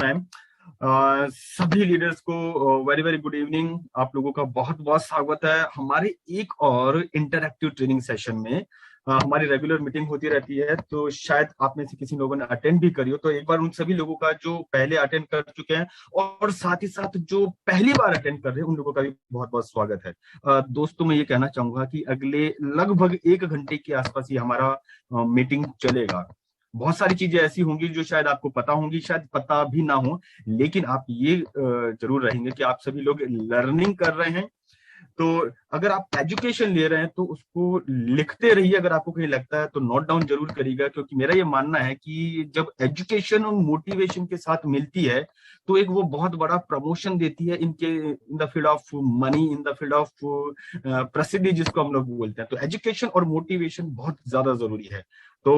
Ma'am. सभी leaders को very very good evening. आप लोगों का बहुत बहुत स्वागत है हमारे एक और इंटरैक्टिव ट्रेनिंग सेशन में। हमारी रेगुलर मीटिंग होती रहती है, तो शायद आप में से किसी लोगों ने अटेंड भी करी हो, तो एक बार उन सभी लोगों का जो पहले अटेंड कर चुके हैं और साथ ही साथ जो पहली बार अटेंड कर रहे हैं उन लोगों का भी बहुत बहुत स्वागत है। दोस्तों, मैं ये कहना चाहूंगा कि अगले लगभग 1 घंटे के आसपास ये हमारा मीटिंग चलेगा। बहुत सारी चीजें ऐसी होंगी जो शायद आपको पता होंगी, शायद पता भी ना हो, लेकिन आप ये जरूर रहेंगे कि आप सभी लोग लर्निंग कर रहे हैं। तो अगर आप एजुकेशन ले रहे हैं तो उसको लिखते रहिए, अगर आपको कहीं लगता है तो नोट डाउन जरूर करिएगा, क्योंकि मेरा ये मानना है कि जब एजुकेशन और मोटिवेशन के साथ मिलती है तो एक वो बहुत बड़ा प्रमोशन देती है in the field of money, in the field of प्रसिद्धि जिसको हम लोग बोलते हैं। तो एजुकेशन और मोटिवेशन बहुत ज्यादा जरूरी है। तो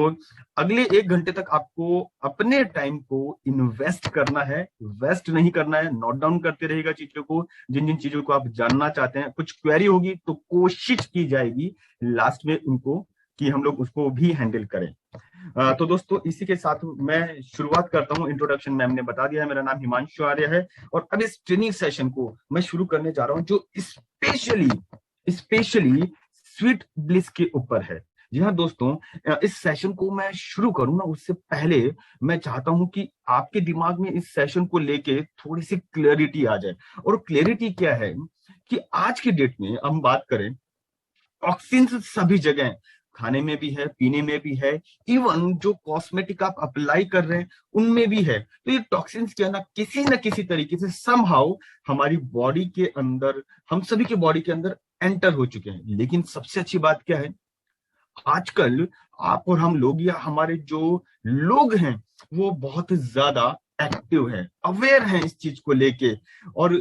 अगले 1 घंटे तक आपको अपने टाइम को इन्वेस्ट करना है, वेस्ट नहीं करना है। नोट डाउन करते रहेगा चीजों को, जिन जिन चीजों को आप जानना चाहते हैं। कुछ क्वेरी होगी तो कोशिश की जाएगी लास्ट में उनको कि हम लोग उसको भी हैंडल करें। तो दोस्तों, इसी के साथ मैं शुरुआत करता हूं। इंट्रोडक्शन मैम ने बता दिया है, मेरा नाम हिमांशु आर्य है और अब इस ट्रेनिंग सेशन को मैं शुरू करने जा रहा हूं जो स्पेशली स्पेशली स्वीट ब्लिस के ऊपर है। जी हाँ दोस्तों, इस सेशन को मैं शुरू करूं ना उससे पहले मैं चाहता हूं कि आपके दिमाग में इस सेशन को लेके थोड़ी सी क्लैरिटी आ जाए। और क्लैरिटी क्या है कि आज की डेट में हम बात करें, टॉक्सिन्स सभी जगह हैं। खाने में भी है, पीने में भी है, इवन जो कॉस्मेटिक आप अप्लाई कर रहे हैं उनमें भी है। तो ये टॉक्सिन्स क्या ना किसी तरीके से समहाउ हमारी बॉडी के अंदर, हम सभी के बॉडी के अंदर एंटर हो चुके हैं। लेकिन सबसे अच्छी बात क्या है, आजकल आप और हम लोग या हमारे जो लोग हैं वो बहुत ज्यादा एक्टिव हैं, अवेयर हैं इस चीज को लेके। और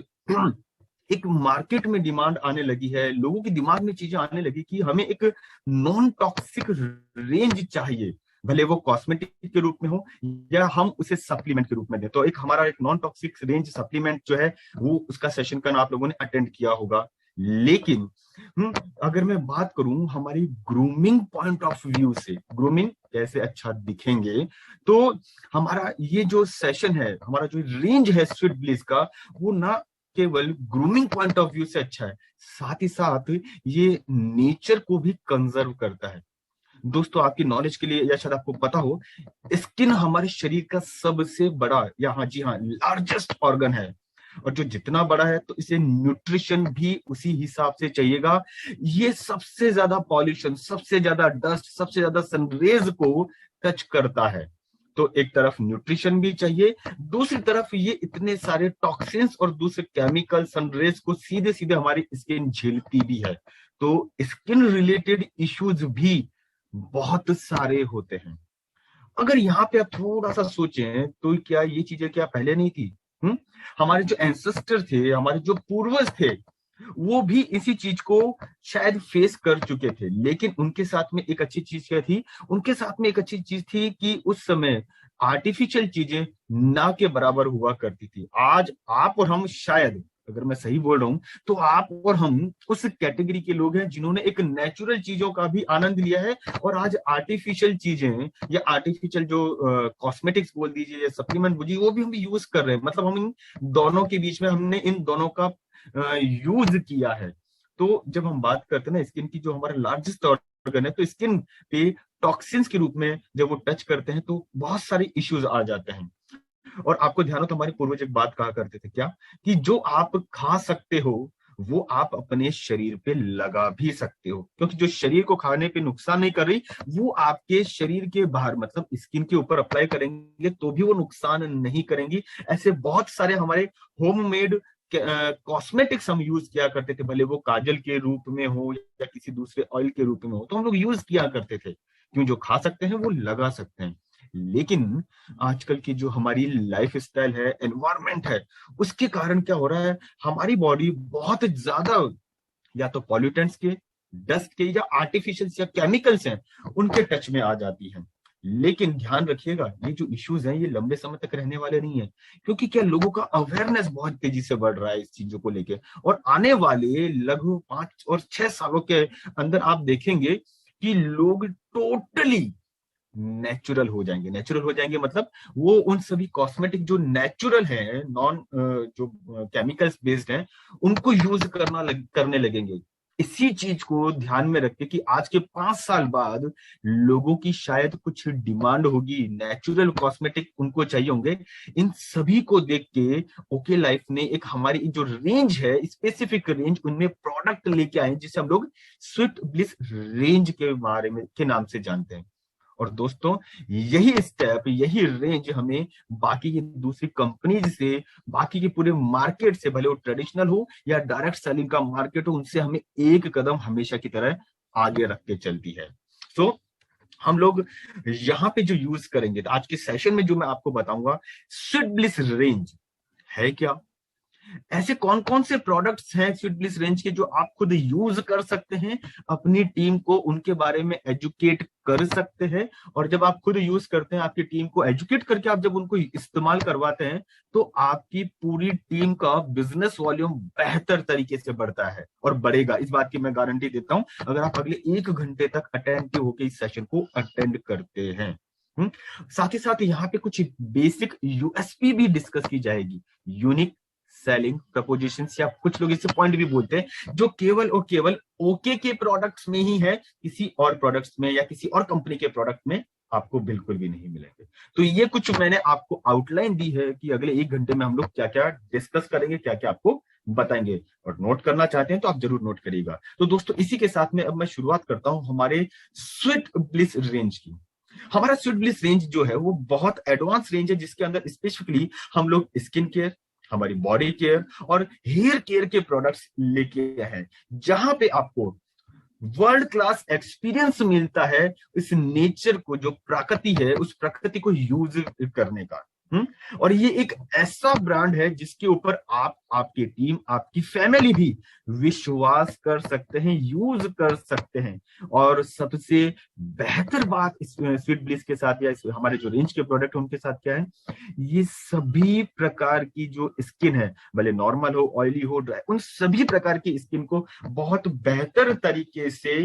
एक मार्केट में डिमांड आने लगी है, लोगों के दिमाग में चीजें आने लगी कि हमें एक नॉन टॉक्सिक रेंज चाहिए, भले वो कॉस्मेटिक के रूप में हो या हम उसे सप्लीमेंट के रूप में दें। तो एक हमारा एक नॉन टॉक्सिक रेंज सप्लीमेंट जो है वो, उसका सेशन का आप लोगों ने अटेंड किया होगा। लेकिन अगर मैं बात करूं हमारी ग्रूमिंग पॉइंट ऑफ व्यू से, ग्रूमिंग कैसे अच्छा दिखेंगे, तो हमारा ये जो सेशन है, हमारा जो रेंज है स्वीट ब्लिस का, वो ना केवल ग्रूमिंग पॉइंट ऑफ व्यू से अच्छा है, साथ ही साथ ये नेचर को भी कंजर्व करता है। दोस्तों, आपकी नॉलेज के लिए या शायद आपको पता हो, स्किन हमारे शरीर का सबसे बड़ा, या हाँ जी हाँ, लार्जेस्ट ऑर्गन है। और जो जितना बड़ा है तो इसे न्यूट्रिशन भी उसी हिसाब से चाहिएगा। ये सबसे ज्यादा पॉल्यूशन, सबसे ज्यादा डस्ट, सबसे ज्यादा सनरेज को टच करता है। तो एक तरफ न्यूट्रिशन भी चाहिए, दूसरी तरफ ये इतने सारे टॉक्सिन्स और दूसरे केमिकल सनरेज को सीधे सीधे हमारी स्किन झेलती भी है। तो स्किन रिलेटेड इश्यूज भी बहुत सारे होते हैं। अगर यहाँ पे आप थोड़ा सा सोचें तो क्या ये चीजें क्या पहले नहीं थी? हमारे जो एंसेस्टर थे, हमारे जो पूर्वज थे, वो भी इसी चीज को शायद फेस कर चुके थे। लेकिन उनके साथ में एक अच्छी चीज क्या थी, उनके साथ में एक अच्छी चीज थी कि उस समय आर्टिफिशियल चीजें ना के बराबर हुआ करती थी। आज आप और हम, शायद अगर मैं सही बोल रहा हूं, तो आप और हम उस कैटेगरी के लोग हैं जिन्होंने एक नेचुरल चीजों का भी आनंद लिया है और आज आर्टिफिशियल चीजें या आर्टिफिशियल जो कॉस्मेटिक्स बोल दीजिए या सप्लीमेंट बोलिए, वो भी हम यूज कर रहे हैं। मतलब हम इन दोनों के बीच में, हमने इन दोनों का यूज किया है। तो जब हम बात करते हैं ना स्किन की, जो हमारा लार्जेस्ट ऑर्गन है, तो स्किन पे टॉक्सिन्स के रूप में जब वो टच करते हैं तो बहुत सारे इश्यूज आ जाते हैं। और आपको ध्यान हो तो हमारे पूर्वज एक बात कहा करते थे, क्या, कि जो आप खा सकते हो वो आप अपने शरीर पे लगा भी सकते हो, क्योंकि जो शरीर को खाने पे नुकसान नहीं कर रही वो आपके शरीर के बाहर, मतलब स्किन के ऊपर अप्लाई करेंगे तो भी वो नुकसान नहीं करेंगी। ऐसे बहुत सारे हमारे होममेड कॉस्मेटिक्स हम यूज किया करते थे, भले वो काजल के रूप में हो या किसी दूसरे ऑयल के रूप में हो, तो हम लोग यूज किया करते थे, क्यों, जो खा सकते हैं वो लगा सकते हैं। लेकिन आजकल की जो हमारी लाइफ स्टाइल है, एनवायरमेंट है, उसके कारण क्या हो रहा है, हमारी बॉडी बहुत ज्यादा या तो पॉल्यूटेंट्स के, डस्ट के, या आर्टिफिशियल या केमिकल्स हैं उनके टच में आ जाती है। लेकिन ध्यान रखिएगा, ये जो इश्यूज हैं ये लंबे समय तक रहने वाले नहीं है, क्योंकि क्या, लोगों का अवेयरनेस बहुत तेजी से बढ़ रहा है इस चीजों को लेके। और आने वाले लगभग 5 और 6 सालों के अंदर आप देखेंगे कि लोग टोटली नेचुरल हो जाएंगे। नेचुरल हो जाएंगे मतलब वो उन सभी कॉस्मेटिक जो नेचुरल है, नॉन जो केमिकल्स बेस्ड है, उनको यूज करने लगेंगे। इसी चीज को ध्यान में रख के कि आज के 5 साल बाद लोगों की शायद कुछ डिमांड होगी, नेचुरल कॉस्मेटिक उनको चाहिए होंगे। इन सभी को देख के ओके लाइफ ने एक हमारी जो रेंज है, स्पेसिफिक रेंज, उनमें प्रोडक्ट लेके आए जिसे हम लोग स्वीट ब्लिस रेंज के बारे में के नाम से जानते हैं। और दोस्तों, यही स्टेप, यही रेंज हमें बाकी की दूसरी कंपनीज से, बाकी के पूरे मार्केट से, भले वो ट्रेडिशनल हो या डायरेक्ट सेलिंग का मार्केट हो, उनसे हमें एक कदम हमेशा की तरह आगे रख के चलती है। तो हम लोग यहाँ पे जो यूज करेंगे, तो आज के सेशन में जो मैं आपको बताऊंगा, स्वीट ब्लिस रेंज है क्या, ऐसे कौन कौन से प्रोडक्ट्स हैं स्वीट ब्लिस रेंज के जो आप खुद यूज कर सकते हैं, अपनी टीम को उनके बारे में एजुकेट कर सकते हैं। और जब आप खुद यूज करते हैं, आपकी टीम को एजुकेट करके आप जब उनको इस्तेमाल करवाते हैं, तो आपकी पूरी टीम का बिजनेस वॉल्यूम बेहतर तरीके से बढ़ता है और बढ़ेगा। इस बात की मैं गारंटी देता हूं, अगर आप अगले 1 घंटे तक अटेंटिव होकर इस सेशन को अटेंड करते हैं। साथ ही साथ यहाँ पे कुछ बेसिक यूएसपी भी डिस्कस की जाएगी, यूनिक सेलिंग प्रपोजिशंस, या कुछ लोग इसे पॉइंट भी बोलते हैं, जो केवल और केवल ओके के प्रोडक्ट्स में ही है, किसी और प्रोडक्ट्स में या किसी और कंपनी के प्रोडक्ट में आपको बिल्कुल भी नहीं मिलेंगे। तो ये कुछ मैंने आपको आउटलाइन दी है कि अगले 1 घंटे में हम लोग क्या क्या डिस्कस करेंगे, क्या क्या आपको बताएंगे। और नोट करना चाहते हैं तो आप जरूर नोट करिएगा। तो दोस्तों, इसी के साथ में अब मैं शुरुआत करता हूं हमारे स्वीट ब्लिस रेंज की। हमारा स्वीट ब्लिस रेंज जो है वो बहुत एडवांस रेंज है, जिसके अंदर स्पेसिफिकली हम लोग स्किन केयर, हमारी बॉडी केयर और हेयर केयर के प्रोडक्ट्स लेके हैं, जहां पे आपको वर्ल्ड क्लास एक्सपीरियंस मिलता है इस नेचर को, जो प्रकृति है, उस प्रकृति को यूज करने का। और ये एक ऐसा ब्रांड है जिसके ऊपर आप, आपकी टीम, आपकी फैमिली भी विश्वास कर सकते हैं, यूज कर सकते हैं। और सबसे बेहतर बात इस स्वीट ब्लिस के साथ, या हमारे जो रेंज के प्रोडक्ट है उनके साथ क्या है, ये सभी प्रकार की जो स्किन है, भले नॉर्मल हो, ऑयली हो, ड्राई, उन सभी प्रकार की स्किन को बहुत बेहतर तरीके से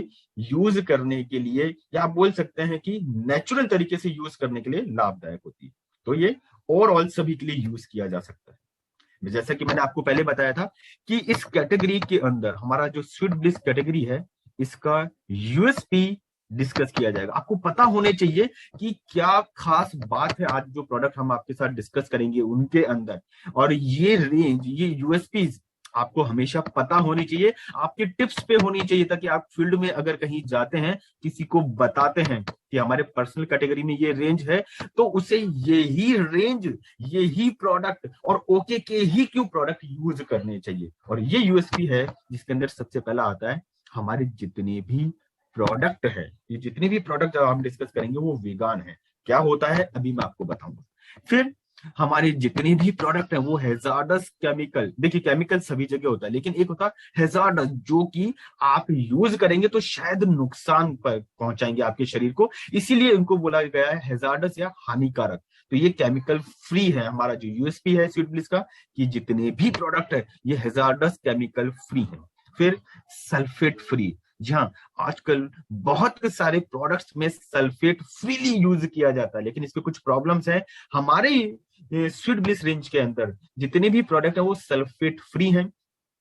यूज करने के लिए, या आप बोल सकते हैं कि नेचुरल तरीके से यूज करने के लिए लाभदायक होती है। तो ये ओवरऑल सभी के लिए यूज किया जा सकता है। जैसा कि मैंने आपको पहले बताया था कि इस कैटेगरी के अंदर हमारा जो स्वीट ब्लिस कैटेगरी है, इसका यूएसपी डिस्कस किया जाएगा। आपको पता होने चाहिए कि क्या खास बात है आज जो प्रोडक्ट हम आपके साथ डिस्कस करेंगे उनके अंदर। और ये रेंज, ये यूएसपी आपको हमेशा पता होनी चाहिए, आपके टिप्स पे होनी चाहिए, ताकि आप फील्ड में अगर कहीं जाते हैं, किसी को बताते हैं कि हमारे पर्सनल कैटेगरी में ये रेंज है, तो उसे यही रेंज, यही प्रोडक्ट और ओके के ही क्यों प्रोडक्ट यूज करने चाहिए। और ये यूएसपी है जिसके अंदर सबसे पहला आता है, हमारे जितने भी प्रोडक्ट है, ये जितने भी प्रोडक्ट हम डिस्कस करेंगे वो वीगान है। क्या होता है अभी मैं आपको बताऊंगा। फिर हमारे जितने भी प्रोडक्ट है वो हैजार्डस केमिकल, देखिए केमिकल सभी जगह होता है, लेकिन एक होता है हैजार्डस, जो कि आप यूज करेंगे तो शायद नुकसान पहुंचाएंगे आपके शरीर को, इसीलिए इनको बोला गया है हैजार्डस या हानिकारक। तो ये केमिकल फ्री है। हमारा जो यूएसपी है स्वीट ब्लिस का, कि जितने भी प्रोडक्ट है ये हैजार्डस केमिकल फ्री है। फिर सल्फेट फ्री, जी हाँ, आजकल बहुत सारे प्रोडक्ट्स में सल्फेट फ्रीली यूज किया जाता है, लेकिन इसके कुछ प्रॉब्लम्स हैं। हमारे स्वीट ब्लिस रेंज के अंदर जितने भी प्रोडक्ट है वो सल्फेट फ्री हैं,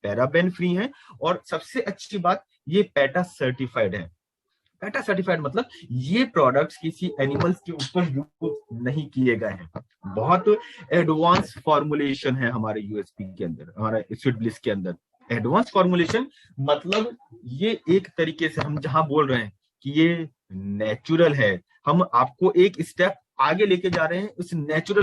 पैराबेन फ्री हैं, और सबसे अच्छी बात, ये पेटा सर्टिफाइड है। पेटा सर्टिफाइड मतलब ये प्रोडक्ट्स किसी एनिमल्स के ऊपर यूज नहीं किए गए हैं। बहुत एडवांस फॉर्मुलेशन है हमारे यूएसपी के अंदर, हमारे स्वीट ब्लिस के अंदर। एडवांस फॉर्मुलेशन मतलब ये एक तरीके से हम जहां बोल रहे हैं कि ये नेचुरल है, हम आपको एक स्टेप आगे लेके जा रहे हैं उस नेचुरल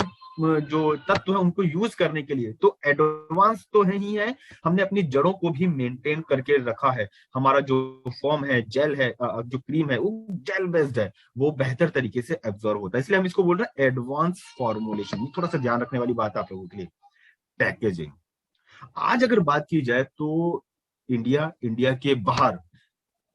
जो तत्व है उनको यूज करने के लिए। तो एडवांस तो है ही है, हमने अपनी जड़ों को भी मेंटेन करके रखा है। हमारा जो फॉर्म है, जेल है, जो क्रीम है, वो जेल बेस्ड है, वो बेहतर तरीके से एब्जॉर्ब होता है, इसलिए हम इसको बोल रहे हैं एडवांस फॉर्मुलेशन। थोड़ा सा ध्यान रखने वाली बात आप लोगों के लिए। पैकेजिंग, आज अगर बात की जाए तो इंडिया के बाहर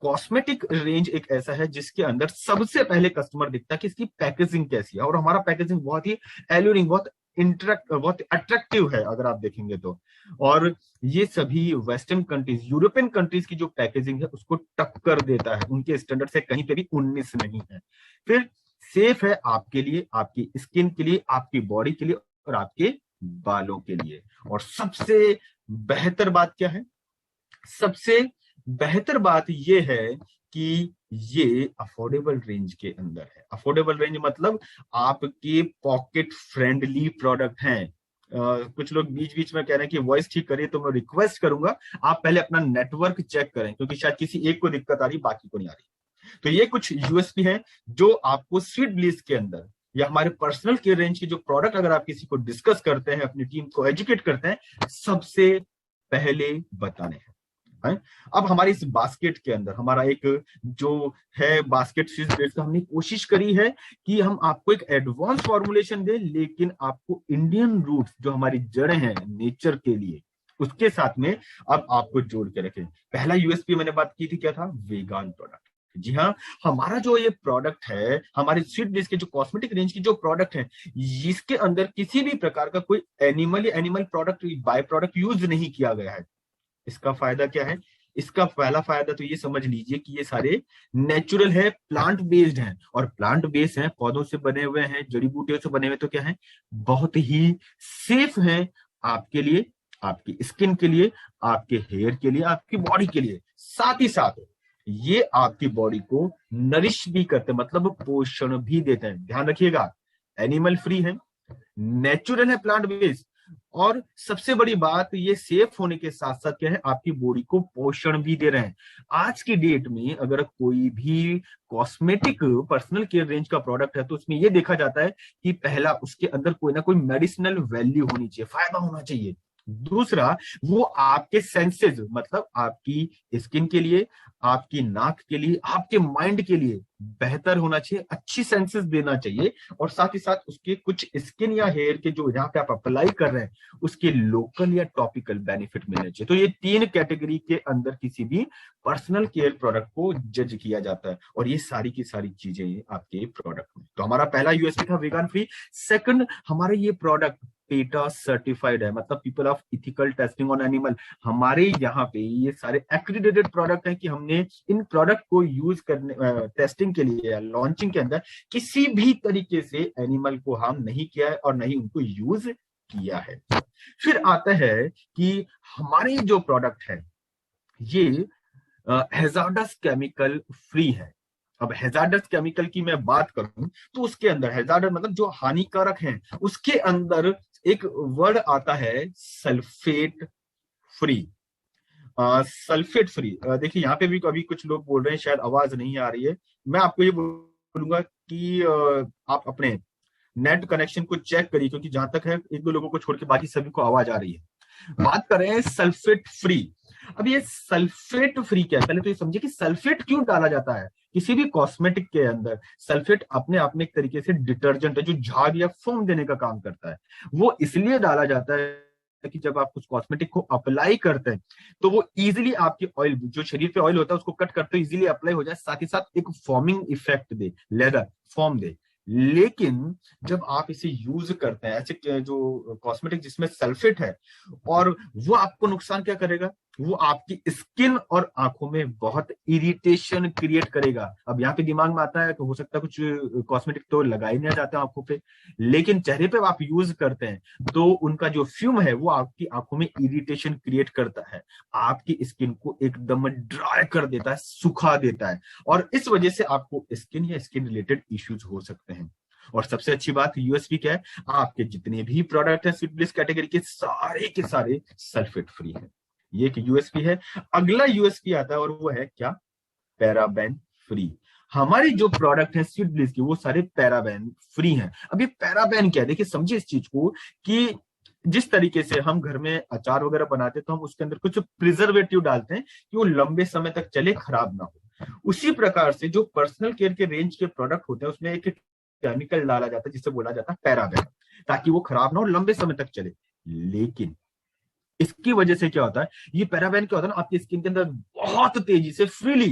कॉस्मेटिक रेंज एक ऐसा है जिसके अंदर सबसे पहले कस्टमर दिखता है कि इसकी पैकेजिंग कैसी है। और हमारा पैकेजिंग बहुत ही एल्यूरिंग, बहुत अट्रैक्टिव है अगर आप देखेंगे तो। और ये सभी वेस्टर्न कंट्रीज, यूरोपियन कंट्रीज की जो पैकेजिंग है उसको टक्कर देता है, उनके स्टैंडर्ड से कहीं पे भी 19 नहीं है। फिर सेफ है आपके लिए, आपकी स्किन के लिए, आपकी बॉडी के लिए और आपके बालों के लिए। और सबसे बेहतर बात क्या है? सबसे बेहतर बात यह है कि ये अफोर्डेबल रेंज के अंदर है। अफोर्डेबल रेंज मतलब आपके पॉकेट फ्रेंडली प्रोडक्ट हैं। कुछ लोग बीच बीच में कह रहे हैं कि वॉइस ठीक करिए, तो मैं रिक्वेस्ट करूंगा आप पहले अपना नेटवर्क चेक करें, क्योंकि शायद किसी एक को दिक्कत आ रही, बाकी को नहीं आ रही। तो ये कुछ यूएसपी हैं जो आपको स्वीट ब्लिस के अंदर या हमारे पर्सनल केयर रेंज के जो प्रोडक्ट अगर आप किसी को डिस्कस करते हैं, अपनी टीम को एजुकेट करते हैं, सबसे पहले बताने हैं। अब हमारी इस बास्केट के अंदर हमारा एक जो है बास्केट स्विस ब्लेड्स का, हमने कोशिश करी है कि हम आपको एक एडवांस फॉर्मुलेशन दें, लेकिन आपको इंडियन रूट्स जो हमारी जड़ें हैं नेचर के लिए, उसके साथ में अब आपको जोड़ के रखें। पहला यूएसपी मैंने बात की थी, क्या था? वेगान प्रोडक्ट। जी हाँ, हमारा जो ये प्रोडक्ट है, हमारे स्वीट ब्लिस के जो कॉस्मेटिक रेंज की जो प्रोडक्ट है, इसके अंदर किसी भी प्रकार का कोई एनिमल या animal product by product use नहीं किया गया है। इसका फायदा क्या है? इसका पहला फायदा तो ये समझ लीजिए कि ये सारे नेचुरल है, प्लांट बेस्ड हैं। और प्लांट बेस्ड हैं, पौधों से बने हुए हैं, जड़ी बूटियों से बने हुए, तो क्या है? बहुत ही सेफ हैं आपके लिए, आपकी स्किन के लिए, आपके हेयर के लिए, आपकी बॉडी के लिए। साथ ही साथ ये आपकी बॉडी को नरिश भी करते हैं, मतलब पोषण भी देते हैं। ध्यान रखिएगा, एनिमल फ्री है, नेचुरल है, प्लांट बेस्ड, और सबसे बड़ी बात, ये सेफ होने के साथ साथ क्या है? आपकी बॉडी को पोषण भी दे रहे हैं। आज की डेट में अगर कोई भी कॉस्मेटिक पर्सनल केयर रेंज का प्रोडक्ट है, तो उसमें ये देखा जाता है कि पहला, उसके अंदर कोई ना कोई मेडिसिनल वैल्यू होनी चाहिए, फायदा होना चाहिए। दूसरा, वो आपके सेंसेस, मतलब आपकी स्किन के लिए, आपकी नाक के लिए, आपके माइंड के लिए बेहतर होना चाहिए, अच्छी सेंसेस देना चाहिए। और साथ ही साथ उसके कुछ स्किन या हेयर के जो जहां पे आप अप्लाई कर रहे हैं, उसके लोकल या टॉपिकल बेनिफिट मिलने चाहिए। तो ये 3 कैटेगरी के अंदर किसी भी पर्सनल केयर प्रोडक्ट को जज किया जाता है, और ये सारी की सारी चीजें आपके प्रोडक्ट में। तो हमारा पहला यूएसपी था वेगान फ्री। सेकंड, हमारे ये प्रोडक्ट पेटा सर्टिफाइड है, मतलब people of ethical testing on animal. हमारे यहाँ पे ये सारे एक्रीडेटेड प्रोडक्ट हैं कि हमने इन प्रोडक्ट को यूज करने, टेस्टिंग के लिए, लॉन्चिंग के अंदर किसी भी तरीके से एनिमल को हार्म नहीं किया है और नहीं उनको यूज किया है। फिर आता है कि हमारे जो प्रोडक्ट है ये हैजार्डस केमिकल फ्री है। अब हैजार्डस केमिकल की मैं बात करूं तो उसके अंदर हैजार्डस मतलब जो हानिकारक हैं, उसके अंदर एक वर्ड आता है सल्फेट फ्री। सल्फेट फ्री, देखिए यहाँ पे भी कभी कुछ लोग बोल रहे हैं, शायद आवाज नहीं आ रही है। मैं आपको ये बोलूंगा कि आप अपने नेट कनेक्शन को चेक करिए, क्योंकि जहां तक है 1-2 लोगों को छोड़ के बाकी सभी को आवाज आ रही है। बात कर रहे हैं सल्फेट फ्री। अब ये सल्फेट फ्री क्या है? पहले तो ये समझिए कि सल्फेट क्यों डाला जाता है किसी भी कॉस्मेटिक के अंदर। सल्फेट अपने आप में एक तरीके से डिटर्जेंट है, जो झाग या फोम देने का काम करता है। वो इसलिए डाला जाता है कि जब आप कुछ कॉस्मेटिक को अप्लाई करते हैं, तो वो इजीली आपके ऑयल, जो शरीर पे ऑयल होता है, उसको कट करते इजीली अप्लाई हो जाए, साथ ही साथ एक फॉर्मिंग इफेक्ट दे, लेदर फॉर्म दे। लेकिन जब आप इसे यूज करते हैं, ऐसे जो कॉस्मेटिक जिसमें सल्फेट है, और वो आपको नुकसान क्या करेगा? वो आपकी स्किन और आंखों में बहुत इरिटेशन क्रिएट करेगा। अब यहाँ पे दिमाग में आता है कि हो सकता है कुछ कॉस्मेटिक तो लगा ही नहीं जाते आंखों पे, लेकिन चेहरे पे आप यूज करते हैं तो उनका जो फ्यूम है वो आपकी आंखों में इरिटेशन क्रिएट करता है, आपकी स्किन को एकदम ड्राई कर देता है, सुखा देता है, और इस वजह से आपको स्किन या स्किन रिलेटेड इश्यूज हो सकते हैं। और सबसे अच्छी बात यूएसपी क्या है? आपके जितने भी प्रोडक्ट है स्वीट ब्लिस कैटेगरी के सारे सल्फेट फ्री है। ये एक यूएसपी है। अगला यूएसपी आता है और वो है क्या? Paraben free. हमारी जो प्रोडक्ट है स्वीट ब्लिस की, वो सारे पैराबेन फ्री हैं। अब ये पैराबेन क्या है? देखिए, समझिए इस चीज को कि जिस तरीके से हम घर में अचार वगैरह बनाते हैं, तो हम उसके अंदर कुछ प्रिजर्वेटिव डालते हैं कि वो लंबे समय तक चले, खराब ना हो। उसी प्रकार से जो पर्सनल केयर के रेंज के प्रोडक्ट होते हैं, उसमें एक केमिकल डाला जाता है जिसे बोला जाता है पैराबेन, ताकि वो खराब ना हो, लंबे समय तक चले। लेकिन इसकी वजह से क्या होता है? ये पैराबेन क्या होता है ना, आपकी स्किन के अंदर बहुत तेजी से फ्रीली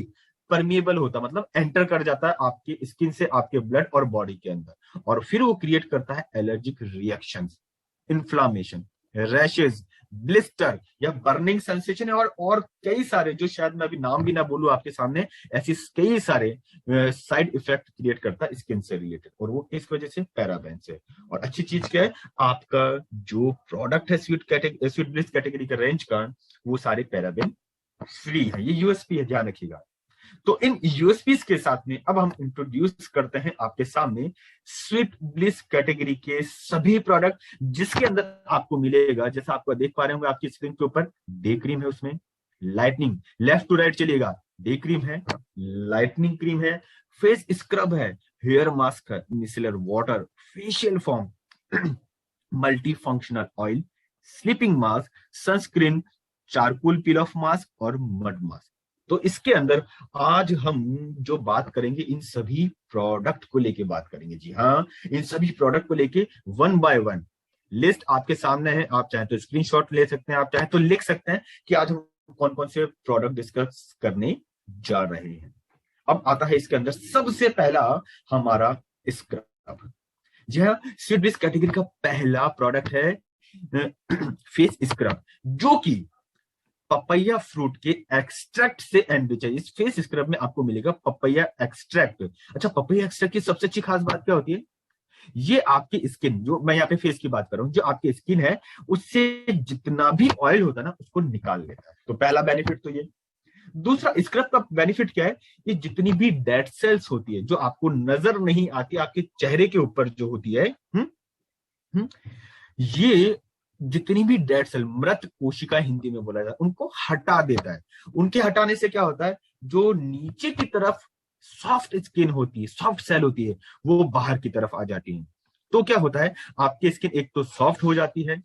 परमिएबल होता है, मतलब एंटर कर जाता है आपकी स्किन से आपके ब्लड और बॉडी के अंदर, और फिर वो क्रिएट करता है allergic reactions, inflammation, rashes, blister या बर्निंग सेंसेशन है, और कई सारे जो शायद मैं अभी नाम भी ना बोलूं आपके सामने, ऐसी कई सारे साइड इफेक्ट क्रिएट करता है स्किन से रिलेटेड। और वो किस वजह से? पैराबेन से। और अच्छी चीज क्या है, आपका जो प्रोडक्ट है स्वीट ब्लिस कैटेगरी का रेंज का, वो सारे पैराबेन फ्री है। ये यूएसपी है, ध्यान रखिएगा। तो इन यूएसपी के साथ में अब हम इंट्रोड्यूस करते हैं आपके सामने स्वीट ब्लिस कैटेगरी के सभी प्रोडक्ट, जिसके अंदर आपको मिलेगा, जैसा आपको देख पा रहे होंगे आपकी स्क्रीन के ऊपर, डे क्रीम है, उसमें लाइटनिंग, लेफ्ट टू राइट चलिएगा, डे क्रीम है, लाइटनिंग क्रीम है, फेस स्क्रब है, हेयर मास्क है, micellar water, facial form, multi functional oil, sleeping mask, sunscreen, charcoal peel of mask और मड मास्क। तो इसके अंदर आज हम जो बात करेंगे, इन सभी प्रोडक्ट को लेके बात करेंगे। जी हाँ, इन सभी प्रोडक्ट को लेके वन बाय वन लिस्ट आपके सामने है। आप चाहे तो स्क्रीनशॉट ले सकते हैं, आप चाहे तो लिख सकते हैं कि आज हम कौन कौन से प्रोडक्ट डिस्कस करने जा रहे हैं। अब आता है इसके अंदर सबसे पहला हमारा स्क्रब। जी हाँ, स्वीट ब्लिस कैटेगरी का पहला प्रोडक्ट है फेस स्क्रब, जो कि पपैया फ्रूट के एक्सट्रैक्ट से एनरिच है। इस फेस स्क्रब में आपको मिलेगा पपैया एक्सट्रैक्ट। अच्छा, पपैया एक्सट्रैक्ट की सबसे अच्छी खास बात क्या होती है? ये आपकी स्किन, जो मैं यहाँ पे फेस की बात कर रहा हूं, जो आपकी स्किन है उससे जितना भी ऑयल होता है ना, उसको निकाल लेता है। तो पहला बेनिफिट तो ये। दूसरा, स्क्रब का बेनिफिट क्या है? ये जितनी भी डेड सेल्स होती है, जो आपको नजर नहीं आती, आपके चेहरे के ऊपर जो होती है, ये जितनी भी डेड सेल, मृत कोशिका हिंदी में बोला जाता है, उनको हटा देता है। उनके हटाने से क्या होता है, जो नीचे की तरफ सॉफ्ट स्किन होती है, सॉफ्ट सेल होती है, वो बाहर की तरफ आ जाती है। तो क्या होता है, आपकी स्किन एक तो सॉफ्ट हो जाती है,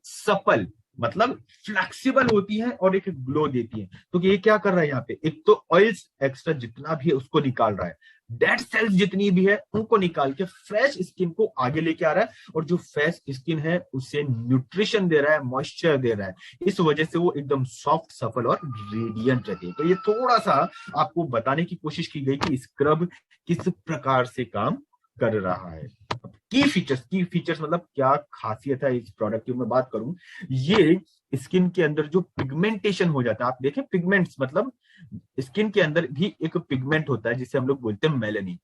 सपल मतलब फ्लेक्सिबल होती है, और एक ग्लो देती है। तो ये क्या कर रहा है यहाँ पे, एक तो ऑयल्स एक्स्ट्रा जितना भी है उसको निकाल रहा है, डेड सेल्स जितनी भी है उनको निकाल के फ्रेश स्किन को आगे लेके आ रहा है, और जो फ्रेश स्किन है उसे न्यूट्रिशन दे रहा है, मॉइस्चर दे रहा है। इस वजह से वो एकदम सॉफ्ट, सफल और रेडियंट रहती है। तो ये थोड़ा सा आपको बताने की कोशिश की गई कि स्क्रब किस प्रकार से काम कर रहा है। की फीचर्स मतलब क्या खासियत है इस प्रोडक्ट की मैं बात करूं, ये स्किन के अंदर जो पिगमेंटेशन हो जाता है, आप देखें पिगमेंट्स मतलब स्किन के अंदर भी एक पिगमेंट होता है जिसे हम लोग बोलते हैं मेलेनिन।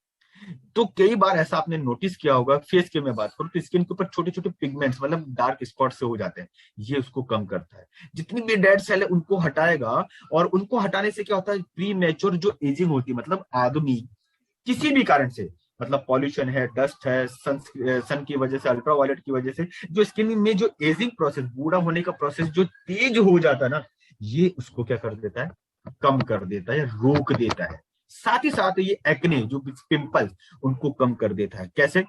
तो कई बार ऐसा आपने नोटिस किया होगा, फेस की मैं बात करूं तो स्किन के ऊपर छोटे छोटे पिगमेंट्स मतलब डार्क स्पॉट से हो जाते हैं, ये उसको कम करता है। जितनी भी डेड सेल है उनको हटाएगा, और उनको हटाने से क्या होता है, प्री मैच्योर जो एजिंग होती है, मतलब आदमी किसी भी कारण से, मतलब पॉल्यूशन है, डस्ट है, सन की वजह से, अल्ट्रावायलेट की वजह से जो स्किन में जो एजिंग प्रोसेस, बूढ़ा होने का प्रोसेस जो तेज हो जाता है ना, ये उसको क्या कर देता है, कम कर देता है, रोक देता है। साथ ही साथ ये एक्ने, जो पिंपल्स, उनको कम कर देता है। कैसे?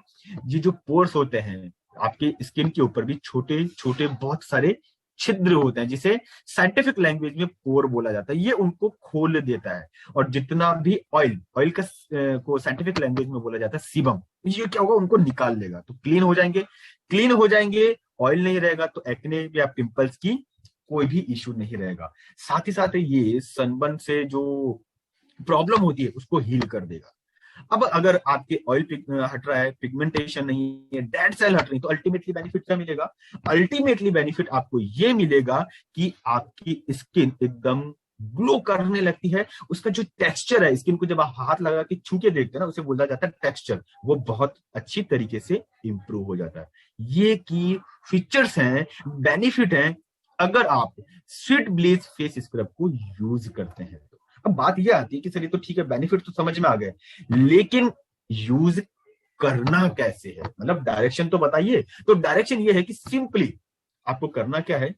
ये जो पोर्स होते हैं आपके स्किन के ऊपर भी छोटे छोटे बहुत सारे छिद्र होते हैं, जिसे साइंटिफिक लैंग्वेज में पोर बोला जाता है, ये उनको खोल देता है। और जितना भी ऑयल का को साइंटिफिक लैंग्वेज में बोला जाता है सीबम, ये क्या होगा, उनको निकाल लेगा। तो क्लीन हो जाएंगे, ऑयल नहीं रहेगा, तो एक्ने या पिंपल्स की कोई भी इश्यू नहीं रहेगा। साथ ही साथ ये सनबर्न से जो प्रॉब्लम होती है उसको हील कर देगा। अब अगर आपके ऑयल हट रहा है, पिगमेंटेशन नहीं है, डेड सेल हट रही, तो अल्टीमेटली बेनिफिट क्या मिलेगा? अल्टीमेटली बेनिफिट आपको ये मिलेगा कि आपकी स्किन एकदम ग्लो करने लगती है। उसका जो टेक्सचर है, स्किन को जब आप हाथ लगा के छू के देखते हैं ना, उसे बोला जाता है टेक्सचर, वो बहुत अच्छी तरीके से इंप्रूव हो जाता है। ये की फीचर्स हैं, बेनिफिट हैं, अगर आप स्वीट ब्लिस फेस स्क्रब को यूज करते हैं। अब बात यह आती है कि चलिए तो ठीक है, बेनिफिट तो समझ में आ गए, लेकिन यूज करना कैसे है, मतलब डायरेक्शन तो बताइए। तो डायरेक्शन ये है कि सिंपली आपको करना क्या है,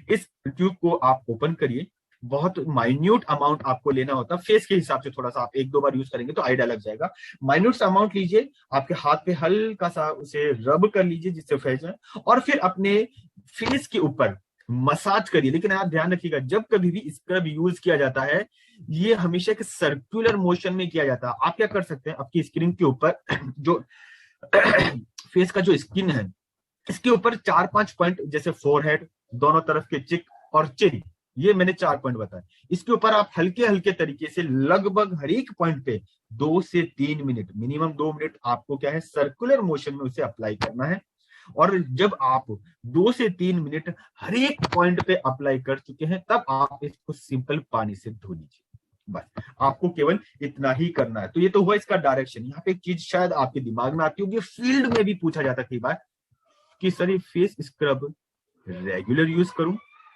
इस ट्यूब को आप ओपन करिए, बहुत माइन्यूट अमाउंट आपको लेना होता है, फेस के हिसाब से थोड़ा सा आप एक दो बार यूज करेंगे तो आइडिया लग जाएगा। माइन्यूट सा अमाउंट लीजिए, आपके हाथ पे हल्का सा उसे रब कर लीजिए जिससे फेस जाए, और फिर अपने फेस के ऊपर मसाज करिए। लेकिन आप ध्यान रखिएगा, जब कभी भी स्क्रब यूज किया जाता है, ये हमेशा एक सर्कुलर मोशन में किया जाता है। आप क्या कर सकते हैं, आपकी स्क्रीन के ऊपर जो फेस का जो स्किन है, इसके ऊपर 4-5 पॉइंट, जैसे फोरहेड, दोनों तरफ के चिक और चिन, ये मैंने 4 पॉइंट बताए, इसके ऊपर आप हल्के हल्के तरीके से लगभग हर एक पॉइंट पे 2 से 3 मिनट, मिनिमम 2 मिनट आपको क्या है, सर्कुलर मोशन में उसे अप्लाई करना है। और जब आप 2 से 3 मिनट हर एक पॉइंट पे अप्लाई कर चुके हैं, तब आप इसको सिंपल पानी से धो लीजिए। बस आपको केवल इतना ही करना है। तो ये तो हुआ इसका डायरेक्शन। यहाँ पे एक चीज शायद आपके दिमाग में आती होगी, फील्ड में भी पूछा जाता है कई बार कि सर ये फेस स्क्रब रेगुलर यूज करूं,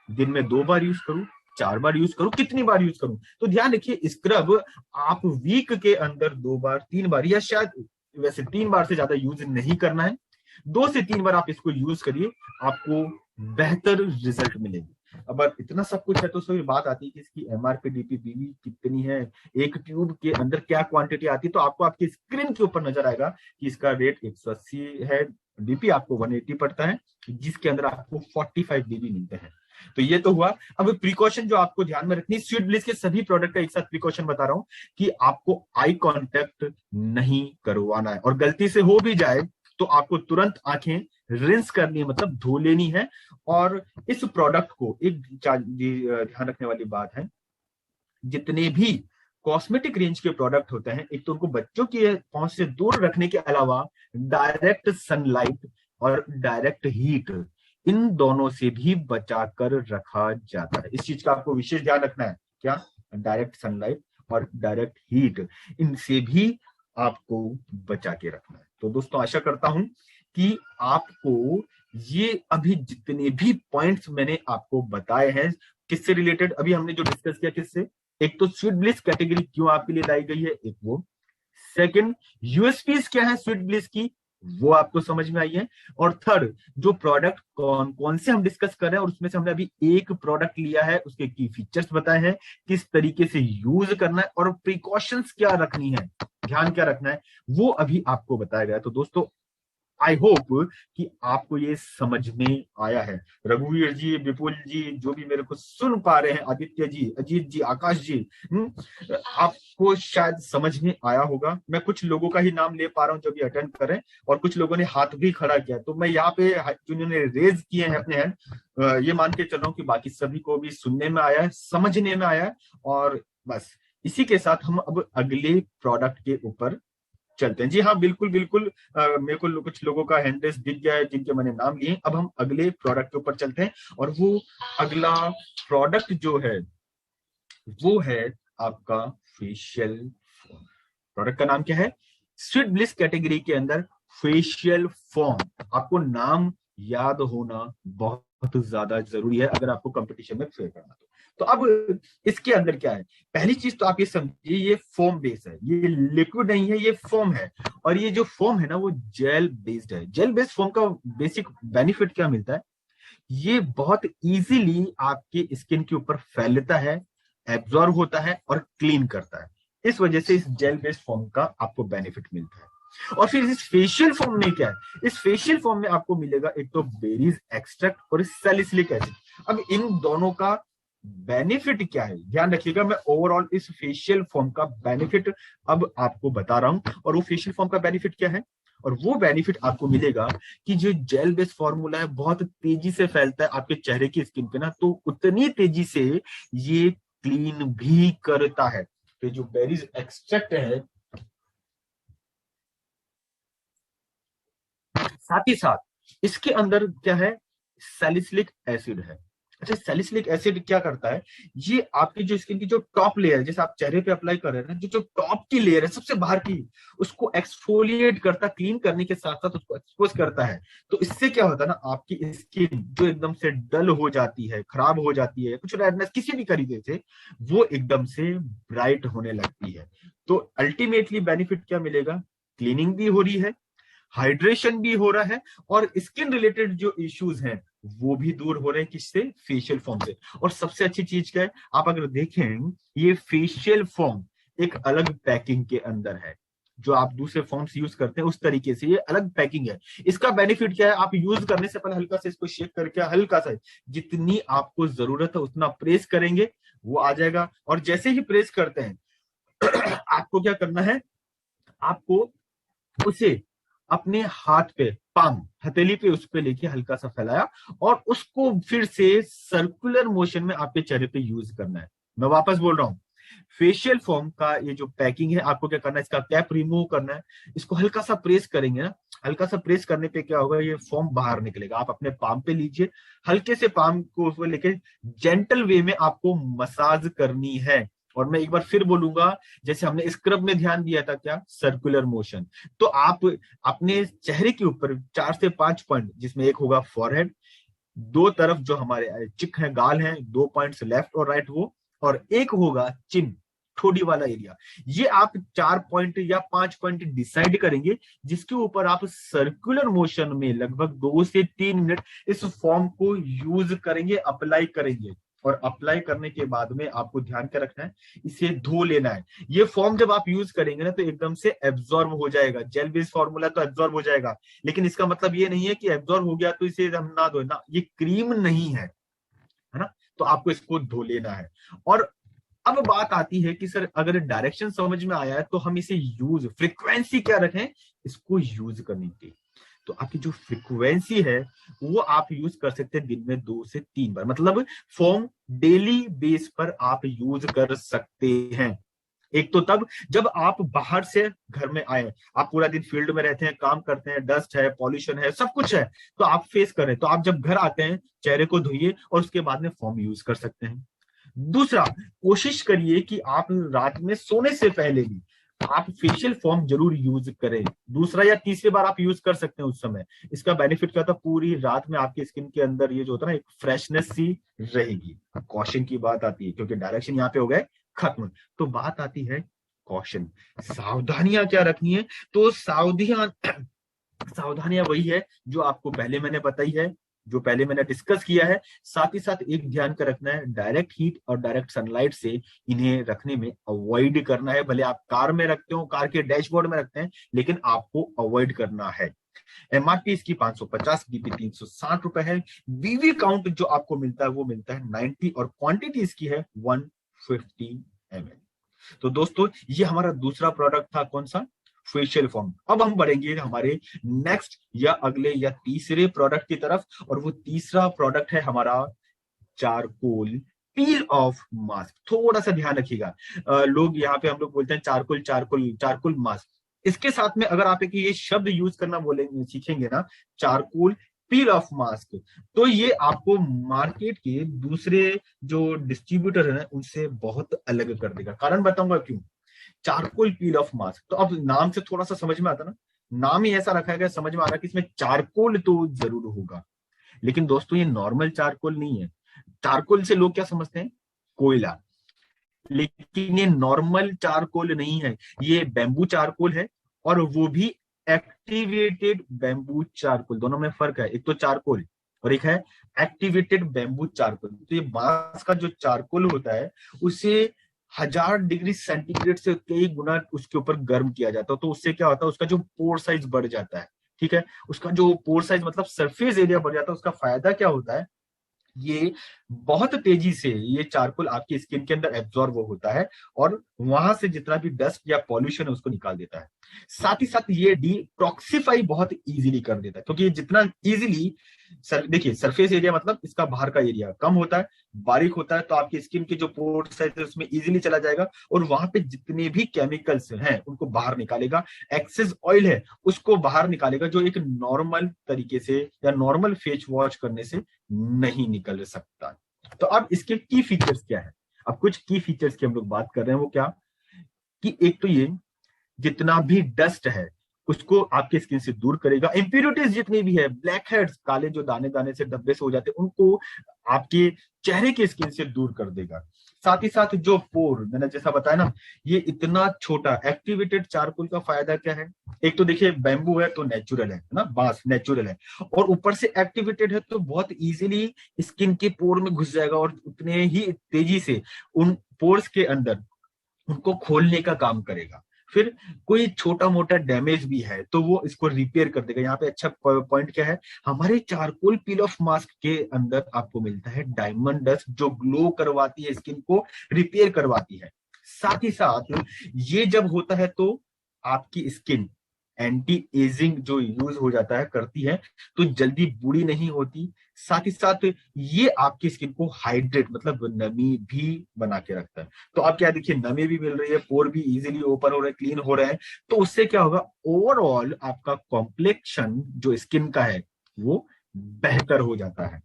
दिन में 2 बार यूज करूं, 4 बार यूज करूं, कितनी बार यूज करूं? तो ध्यान रखिए, स्क्रब आप वीक के अंदर 2 बार 3 बार, या शायद वैसे 3 बार से ज्यादा यूज नहीं करना है। 2 से 3 बार आप इसको यूज करिए, आपको बेहतर रिजल्ट मिलेगी। अब इतना सब कुछ है तो सभी बात आती है कि इसकी एमआरपी डीपीपीवी कितनी है, एक ट्यूब के अंदर क्या क्वांटिटी आती है। तो आपको आपकी स्क्रीन के ऊपर नजर आएगा कि इसका रेट 180 है, डीपी आपको 180 पड़ता है, जिसके अंदर आपको 45 डीबी मिलते हैं। तो ये तो हुआ। अब प्रिकॉशन जो आपको ध्यान में रखनी, स्वीट ब्लिस के सभी प्रोडक्ट का एक साथ प्रिकॉशन बता रहा हूं कि आपको आई कांटेक्ट नहीं करवाना है, और गलती से हो भी जाए तो आपको तुरंत आंखें रिंस करनी है, मतलब धो लेनी है। और इस प्रोडक्ट को एक ध्यान रखने वाली बात है, जितने भी कॉस्मेटिक रेंज के प्रोडक्ट होते हैं, एक तो उनको बच्चों की पहुंच से दूर रखने के अलावा डायरेक्ट सनलाइट और डायरेक्ट हीट, इन दोनों से भी बचाकर रखा जाता है। इस चीज का आपको विशेष ध्यान रखना है। क्या? डायरेक्ट सनलाइट और डायरेक्ट हीट, इनसे भी आपको बचा के रखना है। तो दोस्तों आशा करता हूं कि आपको ये अभी जितने भी पॉइंट्स मैंने आपको बताए हैं, किससे रिलेटेड अभी हमने जो डिस्कस किया, किससे, एक तो स्वीट ब्लिस कैटेगरी क्यों आपके लिए लाई गई है, एक वो। सेकंड, यूएसपीज क्या है स्वीट ब्लिस की, वो आपको समझ में आई है। और थर्ड, जो प्रोडक्ट कौन कौन से हम डिस्कस कर रहे हैं, और उसमें से हमने अभी एक प्रोडक्ट लिया है, उसके की फीचर्स बताए हैं, किस तरीके से यूज करना है और प्रिकॉशंस क्या रखनी है, ध्यान क्या रखना है, वो अभी आपको बताया गया। तो दोस्तों आई होप कि आपको ये समझ में आया है। रघुवीर जी, विपुल जी, जो भी मेरे को सुन पा रहे हैं, आदित्य जी, अजीत जी, आकाश जी, आपको शायद समझ में आया होगा। मैं कुछ लोगों का ही नाम ले पा रहा हूं जो भी अटेंड करें, और कुछ लोगों ने हाथ भी खड़ा किया। तो मैं यहाँ पे जिन्होंने रेज किए हैं अपने हैंड, ये मान के चल रहा हूँ कि बाकी सभी को भी सुनने में आया है, समझने में आया है। और बस इसी के साथ हम अब अगले प्रोडक्ट के ऊपर चलते हैं। जी हाँ, बिल्कुल बिल्कुल, मेरे को कुछ लोगों का हैंड रेस दिख गया है जिनके मैंने नाम लिए। अब हम अगले प्रोडक्ट के ऊपर चलते हैं, और वो अगला प्रोडक्ट जो है वो है आपका फेशियल फोम। प्रोडक्ट का नाम क्या है? स्वीट ब्लिस कैटेगरी के अंदर फेशियल फोम। आपको नाम याद होना बहुत ज्यादा जरूरी है अगर आपको कंपटीशन में फेयर करना। तो अब इसके अंदर क्या है, पहली चीज तो आप ये समझिए, ये फोम बेस है, ये लिक्विड नहीं है, ये फोम है। और ये जो फोम है ना, वो जेल बेस्ड है। जेल बेस्ड फोम का बेसिक बेनिफिट क्या मिलता है, ये बहुत इजीली आपके स्किन के ऊपर फैलता है, एब्जॉर्ब होता है और क्लीन करता है। इस वजह से इस जेल बेस्ड फॉर्म का आपको बेनिफिट मिलता है। और फिर इस फेशियल फॉर्म में क्या है, इस फेशियल फॉर्म में आपको मिलेगा एक तो बेरीज एक्सट्रैक्ट और सैलिसिलिक एसिड। अब इन दोनों का बेनिफिट क्या है, ध्यान रखिएगा। मैं ओवरऑल इस फेशियल फॉर्म का बेनिफिट अब आपको बता रहा हूं। और वो फेशियल फॉर्म का बेनिफिट क्या है, और वो बेनिफिट आपको मिलेगा कि जो जेल बेस्ड फॉर्मूला है बहुत तेजी से फैलता है आपके चेहरे की स्किन पे ना, तो उतनी तेजी से ये क्लीन भी करता है। तो जो बेरीज एक्सट्रैक्ट है, साथ ही साथ इसके अंदर क्या है, सैलिसिलिक एसिड है। अच्छा, सैलिसिलिक एसिड क्या करता है, ये आपकी जो स्किन की जो टॉप लेयर, जैसे आप चेहरे पे अप्लाई कर रहे हैं ना, जो टॉप की लेयर है सबसे बाहर की, उसको एक्सफोलिएट करता, क्लीन करने के साथ साथ उसको एक्सपोज करता है। तो इससे क्या होता है ना, आपकी स्किन जो एकदम से डल हो जाती है, खराब हो जाती है, कुछ रेडनेस किसी भी तरीके से, वो एकदम से ब्राइट होने लगती है। तो अल्टीमेटली बेनिफिट क्या मिलेगा, क्लीनिंग भी हो रही है, हाइड्रेशन भी हो रहा है, और स्किन रिलेटेड जो इश्यूज हैं वो भी दूर हो रहे हैं। किससे? फेशियल फॉर्म से। और सबसे अच्छी चीज क्या है, आप अगर देखें, ये फेशियल फॉर्म एक अलग पैकिंग के अंदर है। जो आप दूसरे फॉर्म्स यूज करते हैं उस तरीके से ये अलग पैकिंग है। इसका बेनिफिट क्या है, आप यूज करने से पहले हल्का से इसको शेक करके, हल्का सा, जितनी आपको जरूरत है उतना प्रेस करेंगे, वो आ जाएगा। और जैसे ही प्रेस करते हैं आपको क्या करना है, आपको उसे अपने हाथ पे, पाम, हथेली पे, उस पे लेके हल्का सा फैलाया, और उसको फिर से सर्कुलर मोशन में आपके चेहरे पे यूज करना है। मैं वापस बोल रहा हूं, फेशियल फोम का ये जो पैकिंग है, आपको क्या करना है, इसका कैप रिमूव करना है, इसको हल्का सा प्रेस करेंगे ना, हल्का सा प्रेस करने पे क्या होगा, ये फोम बाहर निकलेगा। आप अपने पाम पे लीजिए, हल्के से पाम को उसमें लेके जेंटल वे में आपको मसाज करनी है। और मैं एक बार फिर बोलूंगा, जैसे हमने स्क्रब में ध्यान दिया था, क्या सर्कुलर मोशन, तो आप अपने चेहरे के ऊपर 4 से 5 पॉइंट, जिसमें एक होगा फॉरहेड, दो तरफ जो हमारे चिक है, गाल हैं, 2 पॉइंट्स लेफ्ट और राइट वो, और एक होगा चिन, ठोडी वाला एरिया। ये आप 4 पॉइंट या 5 पॉइंट डिसाइड करेंगे, जिसके ऊपर आप सर्कुलर मोशन में लगभग 2 से 3 मिनट इस फॉर्म को यूज करेंगे, अप्लाई करेंगे। और अप्लाई करने के बाद में आपको ध्यान क्या रखना है, इसे धो लेना है। ये फॉर्म जब आप यूज करेंगे ना, तो एकदम से एब्जॉर्ब हो जाएगा। जेल बेस्ड फॉर्मूला तो एब्जॉर्ब हो जाएगा, लेकिन इसका मतलब ये नहीं है कि एब्जॉर्ब हो गया तो इसे हम ना धोए ना, ये क्रीम नहीं है ना, तो आपको इसको धो लेना है। और अब बात आती है कि सर अगर डायरेक्शन समझ में आया है तो हम इसे यूज, फ्रीक्वेंसी क्या रखें इसको यूज करने की। तो आपकी जो फ्रीक्वेंसी है वो आप यूज कर सकते हैं दिन में 2 से 3 बार, मतलब फॉर्म डेली बेस पर आप यूज कर सकते हैं। एक तो तब जब आप बाहर से घर में आए, आप पूरा दिन फील्ड में रहते हैं, काम करते हैं, डस्ट है, पॉल्यूशन है, सब कुछ है, तो आप फेस कर रहे हैं, तो आप जब घर आते हैं चेहरे को धोइए और उसके बाद में फॉर्म यूज कर सकते हैं। दूसरा, कोशिश करिए कि आप रात में सोने से पहले भी आप फेशियल फॉर्म जरूर यूज करें। दूसरा या तीसरी बार आप यूज कर सकते हैं उस समय। इसका बेनिफिट क्या होता है, पूरी रात में आपकी स्किन के अंदर ये जो होता है ना, एक फ्रेशनेस सी रहेगी। कॉशन की बात आती है, क्योंकि डायरेक्शन यहाँ पे हो गए खत्म, तो बात आती है कॉशन, सावधानियां क्या रखनी है। तो सावधानियां वही है जो आपको पहले मैंने बताई है, जो पहले मैंने डिस्कस किया है। साथ ही साथ एक ध्यान का रखना है, डायरेक्ट हीट और डायरेक्ट सनलाइट से इन्हें रखने में अवॉइड करना है। भले आप कार में रखते हो, कार के डैशबोर्ड में रखते हैं, लेकिन आपको अवॉइड करना है। एमआरपी इसकी 550, डीपी 360 रुपए है। वीवी काउंट जो आपको मिलता है वो मिलता है 90, और क्वांटिटी इसकी है 150 ml। तो दोस्तों ये हमारा दूसरा प्रोडक्ट था, कौन सा, फेशियल फॉर्म। अब हम बढ़ेंगे हमारे नेक्स्ट या अगले या तीसरे प्रोडक्ट की तरफ, और वो तीसरा प्रोडक्ट है हमारा चारकोल पील ऑफ मास्क। थोड़ा सा ध्यान रखिएगा, लोग यहाँ पे हम लोग बोलते हैं चारकोल चारकोल चारकोल मास्क। इसके साथ में अगर आप एक ये शब्द यूज करना बोलेंगे, सीखेंगे ना, चारकोल पील ऑफ मास्क, तो ये आपको मार्केट के दूसरे जो डिस्ट्रीब्यूटर है ना उनसे बहुत अलग कर देगा। कारण बताऊंगा क्यों। चारकोल पील ऑफ मास्क, तो अब नाम से थोड़ा सा समझ में आता ना, नाम ही ऐसा रखा गया, समझ में आ रहा है कि इसमें चारकोल तो जरूर होगा। लेकिन दोस्तों ये नॉर्मल चारकोल नहीं है। चारकोल से लोग क्या समझते हैं, कोयला, लेकिन ये नॉर्मल चारकोल नहीं है, ये बैम्बू चारकोल है। और वो भी एक्टिवेटेड बैम्बू चारकोल, दोनों में फर्क है, एक तो चारकोल और एक है एक्टिवेटेड बैम्बू चारकोल। तो ये बांस का जो चारकोल होता है उसे 1000 डिग्री सेंटीग्रेड से कई गुना उसके ऊपर गर्म किया जाता है, तो उससे क्या होता है, उसका जो पोर साइज बढ़ जाता है। ठीक है, उसका जो पोर साइज मतलब सरफेस एरिया बढ़ जाता है। उसका फायदा क्या होता है, ये बहुत तेजी से ये चारकोल आपकी स्किन के अंदर एब्जॉर्ब होता है, और वहां से जितना भी डस्ट या पॉल्यूशन है उसको निकाल देता है। साथ ही साथ ये डिटॉक्सिफाई बहुत इजीली कर देता है, क्योंकि ये जितना इजीली, देखिए सरफेस एरिया मतलब इसका बाहर का एरिया कम होता है, बारीक होता है, तो आपकी स्किन के जो पोर्स है उसमें इजीली चला जाएगा, और वहां पे जितने भी केमिकल्स हैं उनको बाहर निकालेगा। एक्सेस ऑयल है उसको बाहर निकालेगा, जो एक नॉर्मल तरीके से या नॉर्मल फेस वॉश करने से नहीं निकल सकता। तो अब इसके की फीचर्स क्या है, अब कुछ की फीचर्स की हम लोग बात कर रहे हैं, वो क्या, कि एक तो ये जितना भी डस्ट है उसको आपके स्किन से दूर करेगा। इंप्योरिटीज जितनी भी है, ब्लैक हेड्स, काले जो दाने दाने से धब्बे से हो जाते हैं, उनको आपके चेहरे के स्किन से दूर कर देगा। साथ ही साथ जो पोर, मैंने जैसा बताया ना, ये इतना छोटा एक्टिवेटेड चारकोल का फायदा क्या है, एक तो देखिए बैम्बू है तो नेचुरल है ना, बांस नेचुरल है, और ऊपर से एक्टिवेटेड है तो बहुत इजीली स्किन के पोर में घुस जाएगा, और उतने ही तेजी से उन पोर्स के अंदर उनको खोलने का काम करेगा। फिर कोई छोटा मोटा डैमेज भी है तो वो इसको रिपेयर कर देगा। यहाँ पे अच्छा पॉइंट क्या है, हमारे चारकोल पील ऑफ मास्क के अंदर आपको मिलता है डायमंड डस्ट, जो ग्लो करवाती है, स्किन को रिपेयर करवाती है। साथ ही साथ ये जब होता है तो आपकी स्किन एंटी एजिंग जो यूज हो जाता है करती है, तो जल्दी बूढ़ी नहीं होती। साथ ही साथ ये आपकी स्किन को हाइड्रेट मतलब नमी भी बना के रखता है। तो आप क्या देखिए, नमी भी मिल रही है, पोर भी इजीली ओपन हो रहे हैं, क्लीन हो रहे हैं, तो उससे क्या होगा, ओवरऑल आपका कॉम्प्लेक्शन जो स्किन का है वो बेहतर हो जाता है।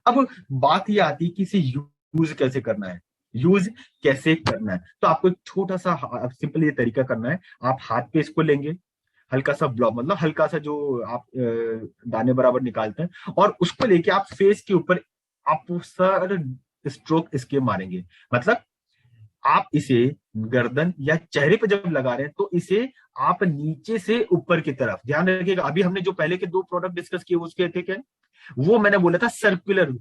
अब बात ये आती है कि इसे यूज कैसे करना है। यूज कैसे करना है, तो आपको एक छोटा सा सिंपल ये तरीका करना है। आप हाथ पे इसको लेंगे, हल्का सा ब्लॉक मतलब हल्का सा जो आप दाने बराबर निकालते हैं, और उसको लेके आप फेस के ऊपर आप सर स्ट्रोक इसके मारेंगे। मतलब आप इसे गर्दन या चेहरे पे जब लगा रहे हैं तो इसे आप नीचे से ऊपर की तरफ, ध्यान रखिएगा। अभी हमने जो पहले के 2 प्रोडक्ट डिस्कस किए उसके थे क्या, वो मैंने बोला था सर्कुलर,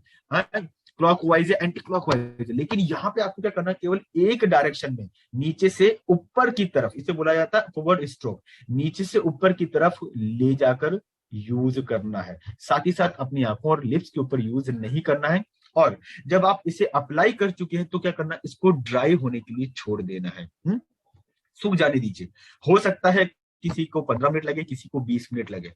क्लॉकवाइज या एंटी क्लॉकवाइज, लेकिन यहाँ पे आपको क्या करना है, केवल एक डायरेक्शन में नीचे से ऊपर की तरफ, इसे बोला जाता है फॉरवर्ड स्ट्रोक, नीचे से ऊपर की तरफ ले जाकर यूज करना है। साथ ही साथ अपनी आंखों और लिप्स के ऊपर यूज नहीं करना है। और जब आप इसे अप्लाई कर चुके हैं तो क्या करना है, इसको ड्राई होने के लिए छोड़ देना है। सूख जाने दीजिए। हो सकता है किसी को 15 मिनट लगे, किसी को 20 मिनट लगे,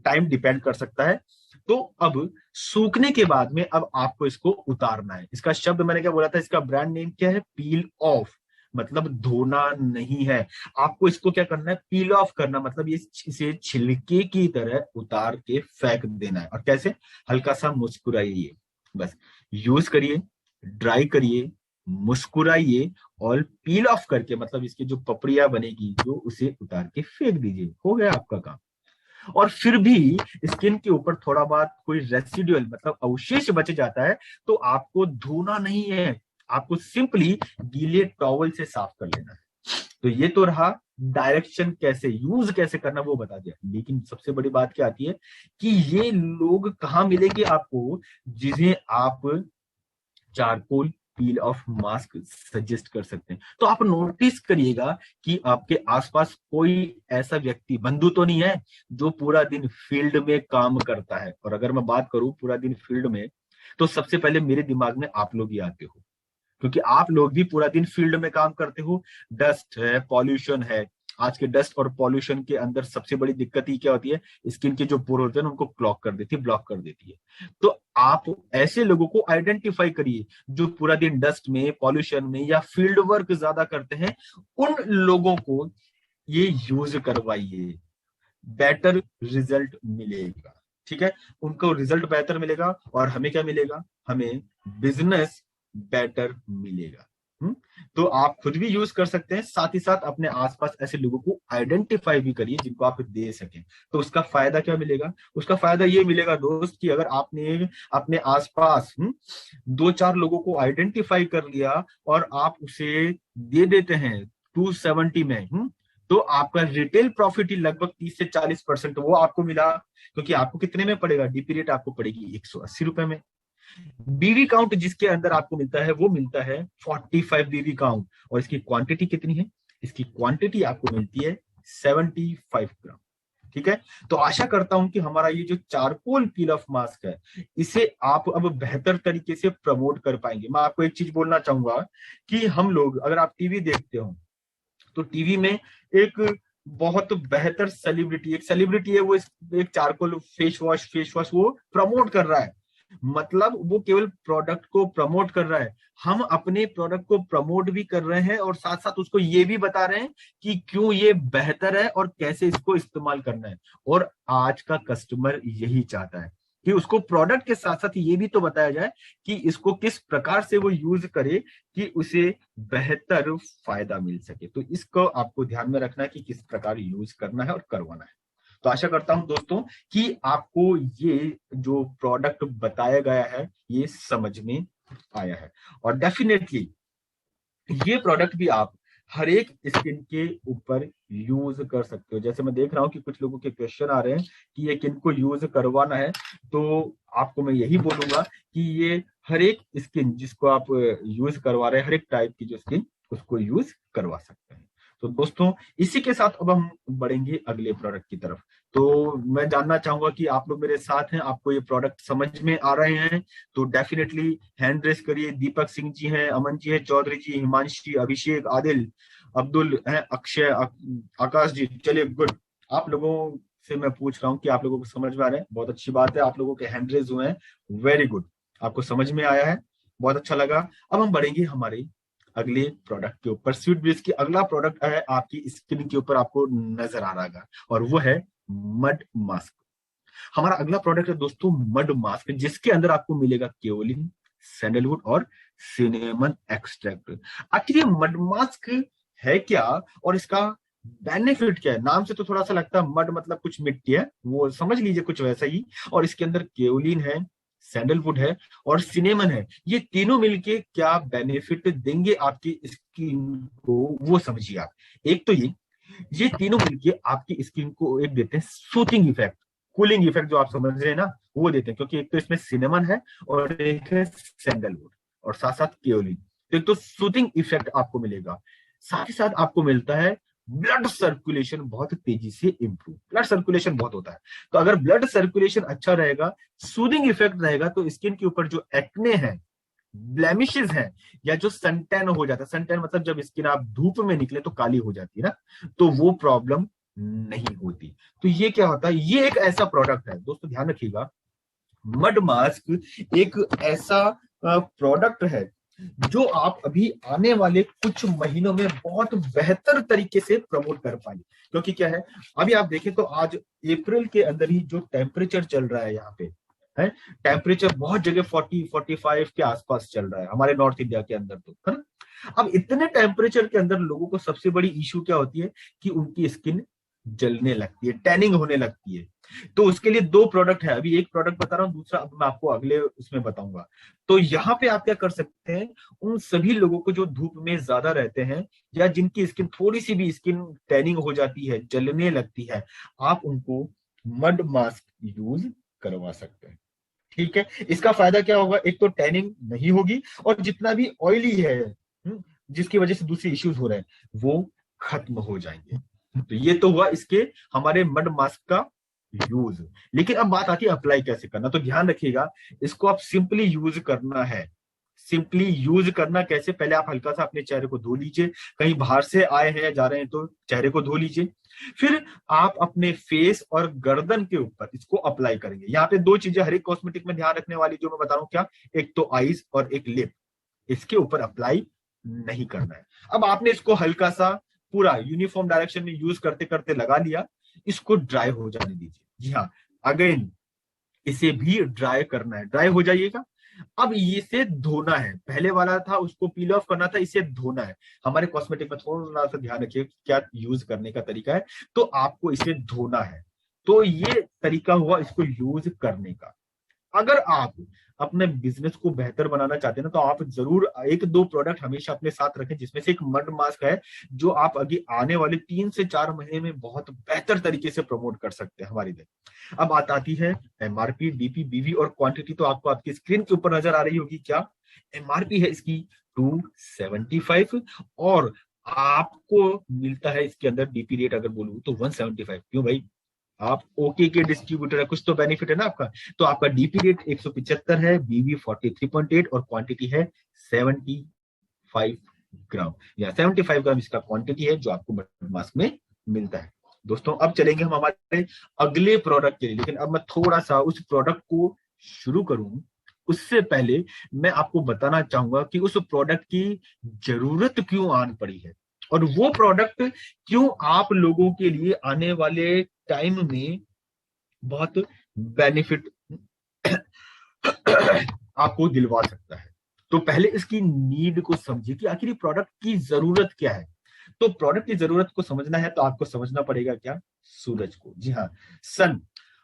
टाइम डिपेंड कर सकता है। तो अब सूखने के बाद में अब आपको इसको उतारना है। इसका शब्द मैंने क्या बोला था, इसका ब्रांड नेम क्या है, पील ऑफ, मतलब धोना नहीं है। आपको इसको क्या करना है, पील ऑफ करना, मतलब ये इसे छिलके की तरह उतार के फेंक देना है। और कैसे, हल्का सा मुस्कुराइए, बस यूज करिए, ड्राई करिए, मुस्कुराइए, और पील ऑफ करके मतलब इसकी जो पपड़िया बनेगी जो उसे उतार के फेंक दीजिए, हो गया आपका काम। और फिर भी स्किन के ऊपर थोड़ा बहुत कोई रेसिडुअल मतलब अवशेष बच जाता है, तो आपको धोना नहीं है, आपको सिंपली गीले टॉवल से साफ कर लेना है। तो ये तो रहा डायरेक्शन, कैसे यूज कैसे करना वो बता दिया। लेकिन सबसे बड़ी बात क्या आती है कि ये लोग कहाँ मिलेंगे आपको, जिन्हें आप charcoal peel of mask suggest कर सकते हैं। तो आप नोटिस करिएगा कि आपके आसपास कोई ऐसा व्यक्ति, बंधु तो नहीं है, जो पूरा दिन फील्ड में काम करता है। और अगर मैं बात करूं पूरा दिन फील्ड में, तो सबसे पहले मेरे दिमाग में आप लोग ही आते हो, क्योंकि आप लोग भी पूरा दिन फील्ड में काम करते हो। डस्ट है, पॉल्यूशन है। आज के डस्ट और पॉल्यूशन के अंदर सबसे बड़ी दिक्कत ही क्या होती है, स्किन के जो पोर होते हैं उनको क्लॉग कर देती है, ब्लॉक कर देती है। तो आप ऐसे लोगों को आइडेंटिफाई करिए जो पूरा दिन डस्ट में, पॉल्यूशन में या फील्ड वर्क ज्यादा करते हैं। उन लोगों को ये यूज करवाइए, बेटर रिजल्ट मिलेगा। ठीक है, उनको रिजल्ट बेहतर मिलेगा और हमें क्या मिलेगा, हमें बिजनेस बेटर मिलेगा। तो आप खुद भी यूज कर सकते हैं, साथ ही साथ अपने आसपास ऐसे लोगों को आइडेंटिफाई भी करिए जिनको आप दे सकें। तो उसका फायदा क्या मिलेगा, उसका फायदा ये मिलेगा दोस्त कि अगर आपने अपने आसपास 2-4 लोगों को आइडेंटिफाई कर लिया और आप उसे दे देते हैं 270 में, तो आपका रिटेल प्रॉफिट ही लगभग 30 से 40% वो आपको मिला। क्योंकि आपको कितने में पड़ेगा, डीपी रेट आपको पड़ेगी 180 रुपए में। बीवी काउंट जिसके अंदर आपको मिलता है वो मिलता है 45 बीवी काउंट, और इसकी क्वांटिटी कितनी है, इसकी क्वांटिटी आपको मिलती है 75 ग्राम। ठीक है, तो आशा करता हूं कि हमारा ये जो चारकोल पील ऑफ मास्क है, इसे आप अब बेहतर तरीके से प्रमोट कर पाएंगे। मैं आपको एक चीज बोलना चाहूंगा कि हम लोग, अगर आप टीवी देखते हो तो टीवी में एक बहुत बेहतर सेलिब्रिटी, एक सेलिब्रिटी है, वो एक चारकोल फेस वॉश वो प्रमोट कर रहा है। मतलब वो केवल प्रोडक्ट को प्रमोट कर रहा है, हम अपने प्रोडक्ट को प्रमोट भी कर रहे हैं और साथ साथ उसको ये भी बता रहे हैं कि क्यों ये बेहतर है और कैसे इसको इस्तेमाल करना है। और आज का कस्टमर यही चाहता है कि उसको प्रोडक्ट के साथ साथ ये भी तो बताया जाए कि इसको किस प्रकार से वो यूज करे कि उसे बेहतर फायदा मिल सके। तो इसको आपको ध्यान में रखना है कि किस प्रकार यूज करना है और करवाना है। तो आशा करता हूं दोस्तों कि आपको ये जो प्रोडक्ट बताया गया है ये समझ में आया है। और डेफिनेटली ये प्रोडक्ट भी आप हर एक स्किन के ऊपर यूज कर सकते हो। जैसे मैं देख रहा हूं कि कुछ लोगों के क्वेश्चन आ रहे हैं कि ये किन को यूज करवाना है, तो आपको मैं यही बोलूंगा कि ये हर एक स्किन जिसको आप यूज करवा रहे हैं, हर एक टाइप की जो स्किन, उसको यूज करवा सकते हैं। तो दोस्तों इसी के साथ अब हम बढ़ेंगे अगले प्रोडक्ट की तरफ। तो मैं जानना चाहूंगा कि आप लोग मेरे साथ हैं, आपको ये प्रोडक्ट समझ में आ रहे हैं, तो डेफिनेटली हैंड रेस करिए। दीपक सिंह जी हैं, अमन जी हैं, चौधरी जी, हिमांशी, अभिषेक, आदिल, अब्दुल हैं, अक्षय, आकाश जी, चलिए गुड। आप लोगों से मैं पूछ रहा हूँ कि आप लोगों को समझ में आ रहा है? बहुत अच्छी बात है, आप लोगों के हैंड रेज हुए हैं, वेरी गुड, आपको समझ में आया है, बहुत अच्छा लगा। अब हम बढ़ेंगे हमारे अगले प्रोडक्ट के ऊपर। स्वीट ब्रिज की अगला प्रोडक्ट है आपकी स्क्रीन के ऊपर आपको नजर आ रहा है, और वो है मड मास्क। हमारा अगला प्रोडक्ट है दोस्तों मड मास्क, जिसके अंदर आपको मिलेगा केओलिन, सैंडलवुड और सिनेमन एक्सट्रैक्ट। आखिर ये मड मास्क है क्या, और इसका बेनिफिट क्या है? नाम से तो थोड़ा सा लगता है मड मतलब कुछ मिट्टी है, वो समझ लीजिए कुछ वैसा ही। और इसके अंदर केओलिन है, सैंडलवुड है और सिनेमन है। ये तीनों मिलके क्या बेनिफिट देंगे आपकी स्किन को, वो समझिए आप। एक तो ये तीनों मिलके आपकी स्किन को एक देते हैं सूथिंग इफेक्ट, कूलिंग इफेक्ट जो आप समझ रहे हैं ना, वो देते हैं। क्योंकि एक तो इसमें सिनेमन है और एक है सैंडलवुड और साथ साथ केओलिन, तो एक तो सूथिंग इफेक्ट आपको मिलेगा। साथ ही साथ आपको मिलता है ब्लड सर्कुलेशन बहुत तेजी से इंप्रूव। ब्लड सर्कुलेशन बहुत होता है, तो अगर ब्लड सर्कुलेशन अच्छा रहेगा, सूदिंग इफेक्ट रहेगा, तो स्किन के ऊपर जो एक्ने है, ब्लेमिशेस हैं, या जो सनटैन हो जाता है, सनटैन मतलब जब स्किन आप धूप में निकले तो काली हो जाती है ना, तो वो प्रॉब्लम नहीं होती। तो ये क्या होता है, ये एक ऐसा प्रोडक्ट है दोस्तों, ध्यान रखिएगा। मड मास्क एक ऐसा प्रोडक्ट है जो आप अभी आने वाले कुछ महीनों में बहुत बेहतर तरीके से प्रमोट कर पाएंगे। क्योंकि क्या है, अभी आप देखें तो आज अप्रैल के अंदर ही जो टेम्परेचर चल रहा है यहाँ पे, है टेम्परेचर बहुत जगह 40-45 के आसपास चल रहा है हमारे नॉर्थ इंडिया के अंदर, तो है ना। अब इतने टेम्परेचर के अंदर लोगों को सबसे बड़ी इश्यू क्या होती है कि उनकी स्किन जलने लगती है, टैनिंग होने लगती है। तो उसके लिए दो प्रोडक्ट है, अभी एक प्रोडक्ट बता रहा हूँ, दूसरा अब मैं आपको अगले उसमें बताऊंगा। तो यहाँ पे आप क्या कर सकते हैं, उन सभी लोगों को जो धूप में ज्यादा रहते हैं या जिनकी स्किन थोड़ी सी भी स्किन टैनिंग हो जाती है, जलने लगती है, आप उनको मड मास्क यूज करवा सकते हैं। ठीक है, इसका फायदा क्या होगा, एक तो टैनिंग नहीं होगी और जितना भी ऑयली है, जिसकी वजह से दूसरे इश्यूज हो रहे हैं, वो खत्म हो जाएंगे। तो ये तो हुआ इसके हमारे मड मास्क का यूज। लेकिन अब बात आती है अप्लाई कैसे करना, तो ध्यान रखिएगा, इसको आप सिंपली यूज करना है। सिंपली यूज करना कैसे, पहले आप हल्का सा अपने चेहरे को धो लीजिए, कहीं बाहर से आए हैं जा रहे हैं तो चेहरे को धो लीजिए। फिर आप अपने फेस और गर्दन के ऊपर इसको अप्लाई करेंगे। यहाँ पे दो चीजें हर एक कॉस्मेटिक में ध्यान रखने वाली जो मैं बता रहा हूँ, क्या, एक तो आईज और एक लिप, इसके ऊपर अप्लाई नहीं करना है। अब आपने इसको हल्का सा पूरा यूनिफॉर्म डायरेक्शन में यूज करते करते लगा लिया, इसको ड्राई हो जाने दीजिए। जी हाँ, अगेन इसे भी ड्राई करना है, ड्राई हो जाइएगा। अब इसे धोना है, पहले वाला था उसको पील ऑफ करना था, इसे धोना है। हमारे कॉस्मेटिक में थोड़ा सा ध्यान रखिए क्या यूज करने का तरीका है, तो आपको इसे धोना है। तो ये तरीका हुआ इसको यूज करने का। अगर आप अपने बिजनेस को बेहतर बनाना चाहते हैं ना, तो आप जरूर एक दो प्रोडक्ट हमेशा अपने साथ रखें, जिसमें से एक मड मास्क है जो आप आगे आने वाले 3 से 4 महीने में बहुत बेहतर तरीके से प्रमोट कर सकते हैं हमारी देश। अब बात आती है एमआरपी, डीपी, बीवी और क्वांटिटी, तो आपको आपकी स्क्रीन के ऊपर नजर आ रही होगी। क्या एमआरपी है इसकी 275, और आपको मिलता है इसके अंदर डीपी रेट अगर बोलूं तो 175। क्यों भाई, आप ओके के डिस्ट्रीब्यूटर है, कुछ तो बेनिफिट है ना आपका। तो आपका डीपी रेट 175 है, बीवी 43.8 और क्वांटिटी है 75 ग्राम, या 75 ग्राम इसका क्वांटिटी है जो आपको मास्क में मिलता है। दोस्तों अब चलेंगे हम हमारे अगले प्रोडक्ट के लिए, लेकिन अब मैं थोड़ा सा उस प्रोडक्ट को शुरू करूं उससे पहले मैं आपको बताना चाहूंगा कि उस प्रोडक्ट की जरूरत क्यों आन पड़ी है, और वो प्रोडक्ट क्यों आप लोगों के लिए आने वाले टाइम में बहुत बेनिफिट आपको दिलवा सकता है। तो पहले इसकी नीड को समझिए कि आखिर प्रोडक्ट की जरूरत क्या है। तो प्रोडक्ट की जरूरत को समझना है तो आपको समझना पड़ेगा क्या, सूरज को। जी हाँ, सन।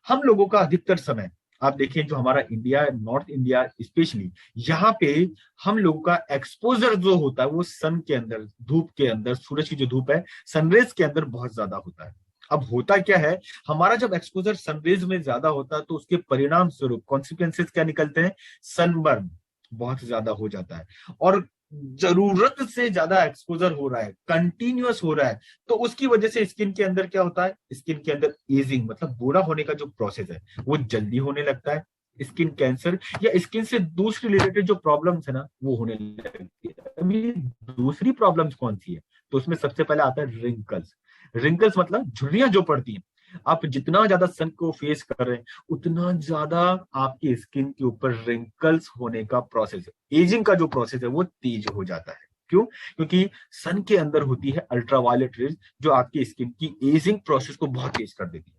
हम लोगों का अधिकतर समय आप देखिए, जो हमारा इंडिया, नॉर्थ इंडिया स्पेशली, यहाँ पे हम लोगों का एक्सपोजर जो होता है वो सन के अंदर, धूप के अंदर, सूरज की जो धूप है सनरेज के अंदर बहुत ज्यादा होता है। अब होता क्या है, हमारा जब एक्सपोजर सनरेज में ज्यादा होता है तो उसके परिणाम स्वरूप कॉन्सिक्वेंसेस क्या निकलते हैं, सनबर्न बहुत ज्यादा हो जाता है। और जरूरत से ज्यादा एक्सपोजर हो रहा है, कंटिन्यूअस हो रहा है, तो उसकी वजह से स्किन के अंदर क्या होता है, स्किन के अंदर एजिंग मतलब बूढ़ा होने का जो प्रोसेस है वो जल्दी होने लगता है। स्किन कैंसर या स्किन से दूसरी रिलेटेड जो प्रॉब्लम्स है ना वो होने लगती है। अभी दूसरी प्रॉब्लम्स कौन सी है, तो उसमें सबसे पहले आता है रिंकल्स। रिंकल्स मतलब झुर्रियां जो पड़ती हैं, आप जितना ज्यादा सन को फेस कर रहे हैं उतना ज्यादा आपकी स्किन के ऊपर रिंकल्स होने का प्रोसेस, एजिंग का जो प्रोसेस है वो तेज हो जाता है। क्यों? क्योंकि सन के अंदर होती है अल्ट्रावायलेट रेज जो आपकी स्किन की एजिंग प्रोसेस को बहुत तेज कर देती है।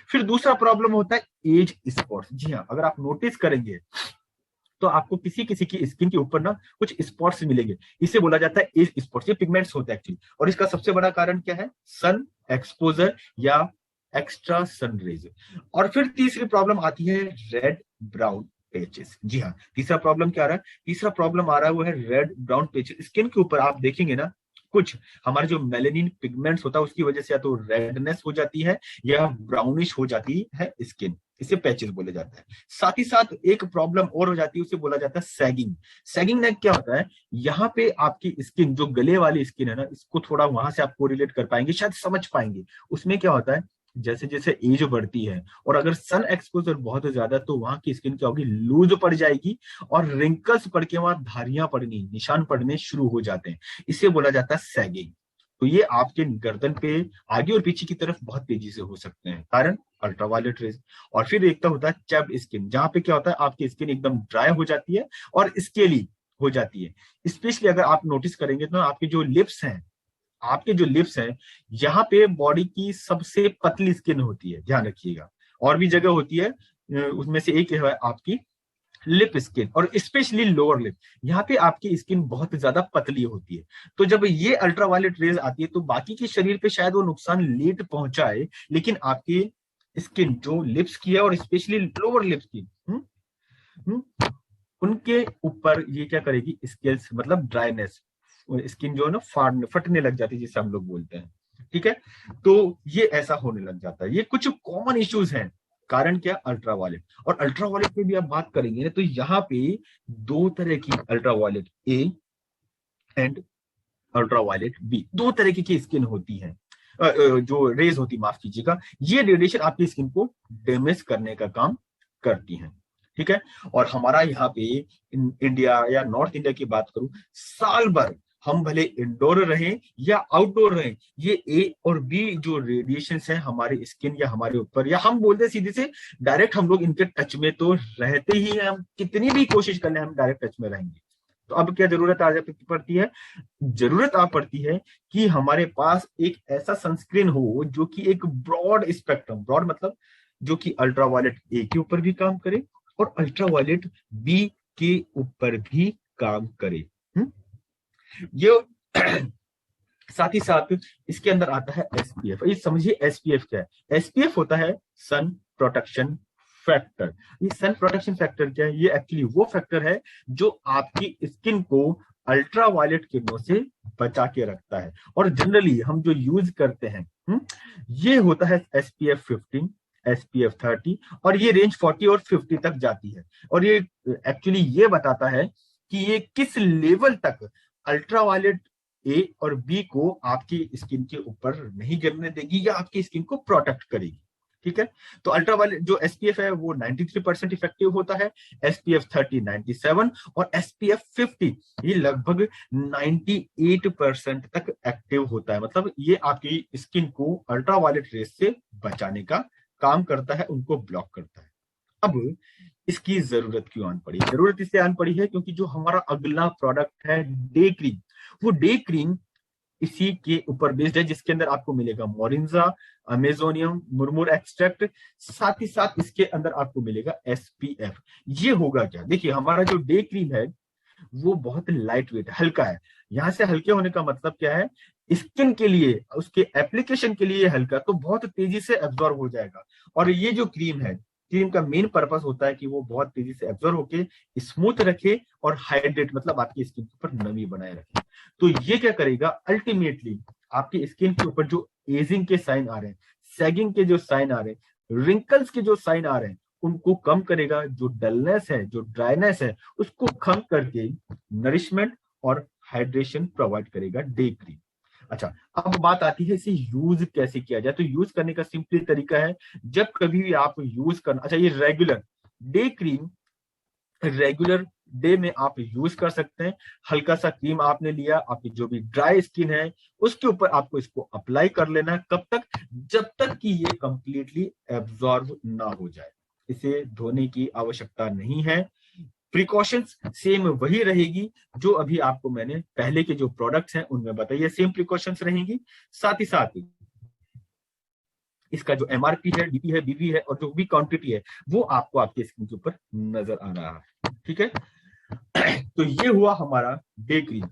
फिर दूसरा प्रॉब्लम होता है एज स्पॉट्स। जी हाँ, अगर आप नोटिस करेंगे तो आपको किसी किसी की स्किन के ऊपर ना कुछ स्पॉट्स मिलेंगे, इसे बोला जाता है एज स्पॉट्स। ये पिगमेंट्स होते हैं एक्चुअली, और इसका सबसे बड़ा कारण क्या है? सन एक्सपोजर या एक्स्ट्रा सन रेज। और फिर तीसरी प्रॉब्लम आती है रेड ब्राउन पेचेस। जी हाँ, तीसरा प्रॉब्लम क्या आ रहा है? तीसरा प्रॉब्लम आ रहा है वो है रेड ब्राउन पेचेस। स्किन के ऊपर आप देखेंगे ना, कुछ हमारे जो मेलेनिन पिगमेंट्स होता है उसकी वजह से या तो रेडनेस हो जाती है या ब्राउनिश हो जाती है स्किन, इसे पैचेस बोले जाता है। साथ ही साथ एक प्रॉब्लम और हो जाती है, उसे बोला जाता है सैगिंग। सैगिंग नेक क्या होता है? यहाँ पे आपकी स्किन, जो गले वाली स्किन है ना, इसको थोड़ा वहां से आप कोरिलेट कर पाएंगे, शायद समझ पाएंगे। उसमें क्या होता है, जैसे जैसे एज बढ़ती है और अगर सन एक्सपोजर बहुत ज्यादा तो वहां की स्किन क्या होगी? लूज पड़ जाएगी और रिंकल्स पड़ के वहां धारियां पड़नी, निशान पड़ने शुरू हो जाते हैं। इसे बोला जाता है सैगिंग। तो ये आपके गर्दन पे आगे और पीछे की तरफ बहुत तेजी से हो सकते हैं, कारण अल्ट्रावायलेट रेज। और फिर एक तो होता है चैप्ड स्किन, जहां पे क्या होता है आपकी स्किन एकदम ड्राई हो जाती है और स्केली हो जाती है। स्पेशली अगर आप नोटिस करेंगे तो आपके जो लिप्स हैं, आपके जो लिप्स हैं, यहाँ पे बॉडी की सबसे पतली स्किन होती है, ध्यान रखिएगा। और भी जगह होती है, उसमें से एक है आपकी लिप स्किन, और स्पेशली लोअर लिप, यहाँ पे आपकी स्किन बहुत ज्यादा पतली होती है। तो जब ये अल्ट्रावायलेट रेज आती है तो बाकी के शरीर पे शायद वो नुकसान लेट पहुंचाए, लेकिन आपकी स्किन जो लिप्स की है और स्पेशली लोअर लिप्स की, उनके ऊपर ये क्या करेगी? स्केल्स, मतलब ड्राइनेस, स्किन जो है ना फटने लग जाती है, जिसे हम लोग बोलते हैं। ठीक है, तो ये ऐसा होने लग जाता है। ये कुछ कॉमन इश्यूज हैं। कारण क्या? अल्ट्रावायलेट। और अल्ट्रावायलेट में भी आप बात करेंगे तो यहाँ पे दो तरह की ultraviolet A and ultraviolet B, दो तरह की स्किन होती है, जो रेज होती, माफ कीजिएगा। ये रेडिएशन आपकी स्किन को डैमेज करने का काम करती है। ठीक है, और हमारा यहाँ पे इंडिया या नॉर्थ इंडिया की बात करूं, साल भर हम भले इंडोर रहें या आउटडोर रहें, ये ए और बी जो रेडिएशन है हमारे स्किन या हमारे ऊपर, या हम बोलते सीधे से डायरेक्ट, हम लोग इनके टच में तो रहते ही हैं। हम कितनी भी कोशिश कर लें हम डायरेक्ट टच में रहेंगे। तो अब क्या जरूरत आ पड़ती है? जरूरत आ पड़ती है कि हमारे पास एक ऐसा सनस्क्रीन हो जो कि एक ब्रॉड स्पेक्ट्रम, ब्रॉड मतलब जो कि अल्ट्रावायलेट ए के ऊपर भी काम करे और अल्ट्रावायलेट बी के ऊपर भी काम करे। ये साथ ही साथ इसके अंदर आता है एसपीएफ। ये समझिए एसपीएफ क्या है? एसपीएफ होता है सन प्रोटेक्शन फैक्टर। ये सन प्रोटेक्शन फैक्टर क्या है? ये एक्चुअली वो फैक्टर है जो आपकी स्किन को अल्ट्रावायलेट किरणों से बचा के रखता है। और जनरली हम जो यूज करते हैं ये होता है एसपीएफ 15, एसपीएफ 30, और ये रेंज 40 और 50 तक जाती है। और ये एक्चुअली ये बताता है कि ये किस लेवल तक अल्ट्रावायलेट ए और बी को आपकी स्किन के ऊपर नहीं गिरने देगी या आपकी स्किन को प्रोटेक्ट करेगी। ठीक है, तो अल्ट्रावायलेट जो एसपीएफ है वो 93% इफेक्टिव होता है, एसपीएफ 30 97 और एसपीएफ 50 ये लगभग 98% तक एक्टिव होता है। मतलब ये आपकी स्किन को अल्ट्रावायलेट रेस से बचाने का काम करता है, उनको ब्लॉक करता है। अब इसकी जरूरत क्यों आन पड़ी? जरूरत इससे आन पड़ी है क्योंकि जो हमारा अगला प्रोडक्ट है डे क्रीम, वो डे क्रीम इसी के ऊपर बेस्ड है, जिसके अंदर आपको मिलेगा मोरिंजा, अमेजोनियम, मुरमुर एक्सट्रैक्ट, साथ ही साथ इसके अंदर आपको मिलेगा एसपीएफ। ये होगा क्या? देखिए, हमारा जो डे क्रीम है वो बहुत लाइट वेट, हल्का है। यहां से हल्के होने का मतलब क्या है? स्किन के लिए, उसके एप्लीकेशन के लिए हल्का, तो बहुत तेजी से एब्जॉर्ब हो जाएगा। और ये जो क्रीम है, क्रीम का मेन पर्पस होता है कि वो बहुत तेजी से एब्जॉर्ब होके स्मूथ रखे और हाइड्रेट, मतलब आपकी स्किन के ऊपर नमी बनाए रखे। तो ये क्या करेगा? अल्टीमेटली आपकी स्किन के ऊपर जो एजिंग के साइन आ रहे हैं, सैगिंग के जो साइन आ रहे हैं, रिंकल्स के जो साइन आ रहे हैं, उनको कम करेगा। जो डलनेस है, जो ड्राइनेस है, उसको कम करके नरिशमेंट और हाइड्रेशन प्रोवाइड करेगा डे क्रीम। अच्छा, अब बात आती है इसे यूज कैसे किया जाए। तो यूज करने का सिंपली तरीका है, जब कभी भी आप यूज करना, अच्छा ये regular day cream regular day में आप यूज कर सकते हैं। हल्का सा क्रीम आपने लिया, आपकी जो भी ड्राई स्किन है उसके ऊपर आपको इसको अप्लाई कर लेना है। कब तक? जब तक कि ये कंप्लीटली एब्जॉर्ब ना हो जाए। इसे धोने की आवश्यकता नहीं है। प्रिकॉशंस सेम वही रहेगी जो अभी आपको मैंने पहले के जो प्रोडक्ट्स हैं उनमें बताइए, सेम प्रिकॉशंस रहेंगी। साथ ही साथ इसका जो एमआरपी है, डीपी है, बीवी है और जो भी क्वांटिटी है वो आपको आपके स्क्रीन के ऊपर नजर आ रहा है। ठीक है, तो ये हुआ हमारा डे क्रीम।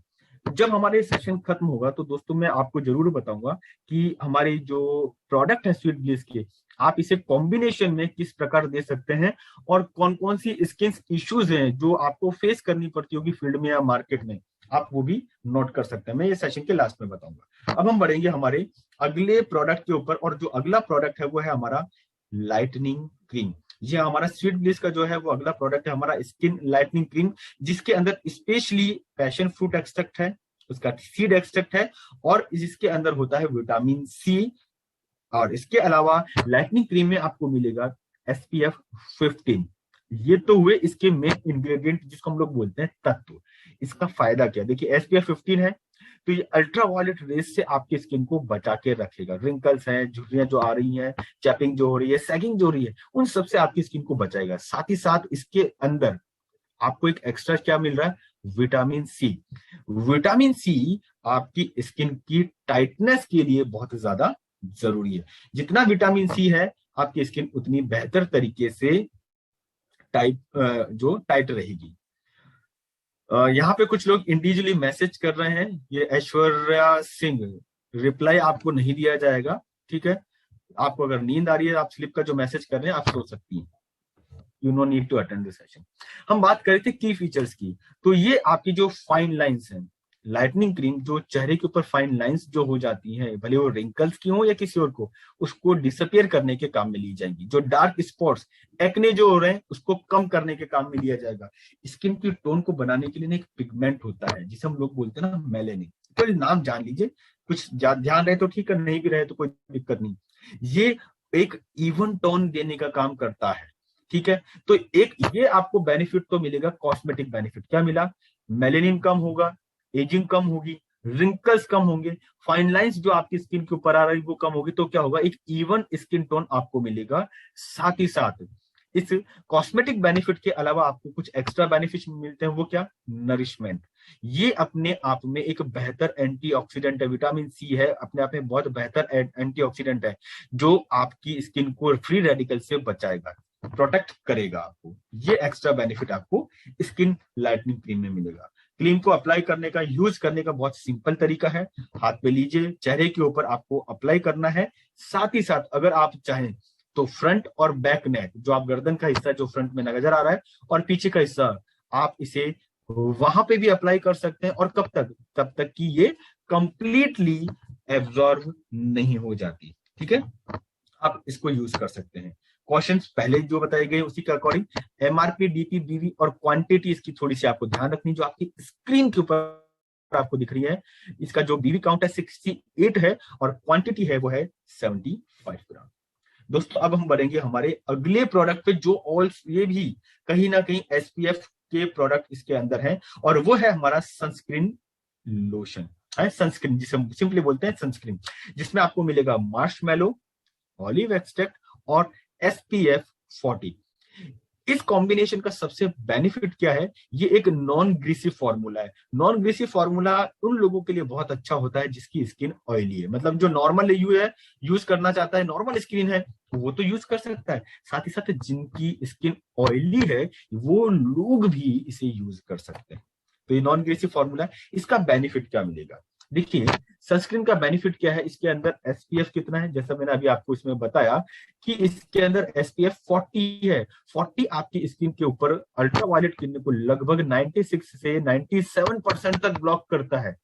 जब हमारे सेशन खत्म होगा तो दोस्तों मैं आपको जरूर बताऊंगा कि हमारे जो प्रोडक्ट है स्वीट ब्लिस के, आप इसे कॉम्बिनेशन में किस प्रकार दे सकते हैं और कौन कौन सी स्किन इश्यूज हैं जो आपको फेस करनी पड़ती होगी फील्ड में या मार्केट में, आप वो भी नोट कर सकते हैं। मैं ये सेशन के लास्ट में बताऊंगा। अब हम बढ़ेंगे हमारे अगले प्रोडक्ट के ऊपर, और जो अगला प्रोडक्ट है वो है हमारा लाइटनिंग क्रीम। ये हमारा स्वीट ब्लिस का जो है वो अगला प्रोडक्ट है, हमारा स्किन लाइटनिंग क्रीम, जिसके अंदर स्पेशली पैशन फ्रूट एक्सट्रैक्ट है, उसका सीड एक्सट्रैक्ट है और जिसके अंदर होता है विटामिन सी। और इसके अलावा लाइटनिंग क्रीम में आपको मिलेगा SPF 15। ये तो हुए इसके मेन इंग्रेडिएंट जिसको हम लोग बोलते हैं तत्व। इसका फायदा क्या? देखिए SPF 15 है तो ये अल्ट्रा वायलेट रेस से आपकी स्किन को बचा के रखेगा। रिंकल्स हैं, झुर्रियां जो आ रही हैं, चैपिंग जो हो रही है, सैगिंग जो हो रही है, उन सबसे आपकी स्किन को बचाएगा। साथ ही साथ इसके अंदर आपको एक एक्स्ट्रा क्या मिल रहा है? Vitamin C. विटामिन सी आपकी स्किन की टाइटनेस के लिए बहुत ज्यादा जरूरी है। जितना विटामिन सी है आपकी स्किन उतनी बेहतर तरीके से टाइट रहेगी। यहाँ पे कुछ लोग इंडिविजुअली मैसेज कर रहे हैं। ये ऐश्वर्या सिंह, रिप्लाई आपको नहीं दिया जाएगा। ठीक है, आपको अगर नींद आ रही है, आप स्लिप का जो मैसेज कर रहे हैं आप सो सकती हैं। You no need to attend the session. हम बात कर रहे थे की फीचर्स की। तो ये आपकी जो फाइन लाइंस हैं, लाइटनिंग क्रीम जो चेहरे के ऊपर फाइन लाइंस जो हो जाती हैं, भले वो रिंकल्स की हो या किसी और को, उसको डिसअपियर करने के काम में ली जाएंगी। जो डार्क स्पॉट्स, एक्ने जो हो रहे हैं, उसको कम करने के काम में लिया जाएगा। स्किन की टोन को बनाने के लिए एक पिगमेंट होता है जिसे हम लोग बोलते हैं ना मेलेनिन। तो नाम जान लीजिए, कुछ ध्यान रहे तो ठीक है, नहीं भी रहे तो कोई दिक्कत नहीं। ये एक इवन टोन देने का काम करता है। ठीक है, तो एक ये आपको बेनिफिट तो मिलेगा, कॉस्मेटिक बेनिफिट। क्या मिला? मेलेनिन कम होगा, एजिंग कम होगी, रिंकल्स कम होंगे, फाइन लाइंस जो आपकी स्किन के ऊपर आ रही वो कम होगी। तो क्या होगा? एक इवन स्किन टोन आपको मिलेगा। साथ ही साथ इस कॉस्मेटिक बेनिफिट के अलावा आपको कुछ एक्स्ट्रा बेनिफिट मिलते हैं। वो क्या? नरिशमेंट। ये अपने आप में एक बेहतर एंटीऑक्सीडेंट है। विटामिन सी है, अपने आप में बहुत बेहतर एंटीऑक्सीडेंट है जो आपकी स्किन को फ्री रेडिकल से बचाएगा, प्रोटेक्ट करेगा आपको। ये एक्स्ट्रा बेनिफिट आपको स्किन लाइटनिंग क्रीम में मिलेगा। क्रीम को अप्लाई करने का, यूज करने का बहुत सिंपल तरीका है। हाथ पे लीजिए, चेहरे के ऊपर आपको अप्लाई करना है। साथ ही साथ अगर आप चाहें तो फ्रंट और बैक नेक, जो आप गर्दन का हिस्सा जो फ्रंट में नजर आ रहा है और पीछे का हिस्सा, आप इसे वहां पे भी अप्लाई कर सकते हैं। और कब तक? तब तक कि ये कंप्लीटली एब्जॉर्ब नहीं हो जाती। ठीक है, आप इसको यूज कर सकते हैं। क्वेश्चंस पहले जो बताए गए उसी के अकॉर्डिंग एमआरपी, डीपी, बीवी और क्वांटिटी इसकी थोड़ी सी आपको ध्यान रखनी, जो आपकी स्क्रीन के ऊपर आपको दिख रही है। इसका जो बीवी काउंट है 68 है और क्वांटिटी है वो है 75 ग्राम। दोस्तों अब हम बढ़ेंगे हमारे अगले प्रोडक्ट पे, जो ऑल ये भी कहीं ना कहीं SPF के प्रोडक्ट इसके अंदर है, और वो है हमारा सनस्क्रीन लोशन है। सनस्क्रीन जिसे हम सिंपली बोलते हैं सनस्क्रीन, जिसमें आपको मिलेगा मार्शमैलो, ऑलिव एक्सट्रैक्ट और SPF 40। इस कॉम्बिनेशन का सबसे बेनिफिट क्या है? ये एक नॉन ग्रीसी फॉर्मूला है। नॉन ग्रीसी फॉर्मूला उन लोगों के लिए बहुत अच्छा होता है जिसकी स्किन ऑयली है। मतलब जो नॉर्मल यूज करना चाहता है, नॉर्मल स्किन है, वो तो यूज कर सकता है। साथ ही साथ जिनकी स्किन ऑयली है वो लोग भी इसे यूज कर सकते हैं। तो ये नॉन ग्रीसी फॉर्मूला है। इसका बेनिफिट क्या मिलेगा? देखिए, सनस्क्रीन का बेनिफिट क्या है? इसके अंदर SPF कितना है? जैसा मैंने अभी आपको इसमें बताया कि इसके अंदर SPF 40 है। 40 आपकी स्किन के ऊपर अल्ट्रावायलेट किरणों को लगभग 96 से 97% तक ब्लॉक करता है।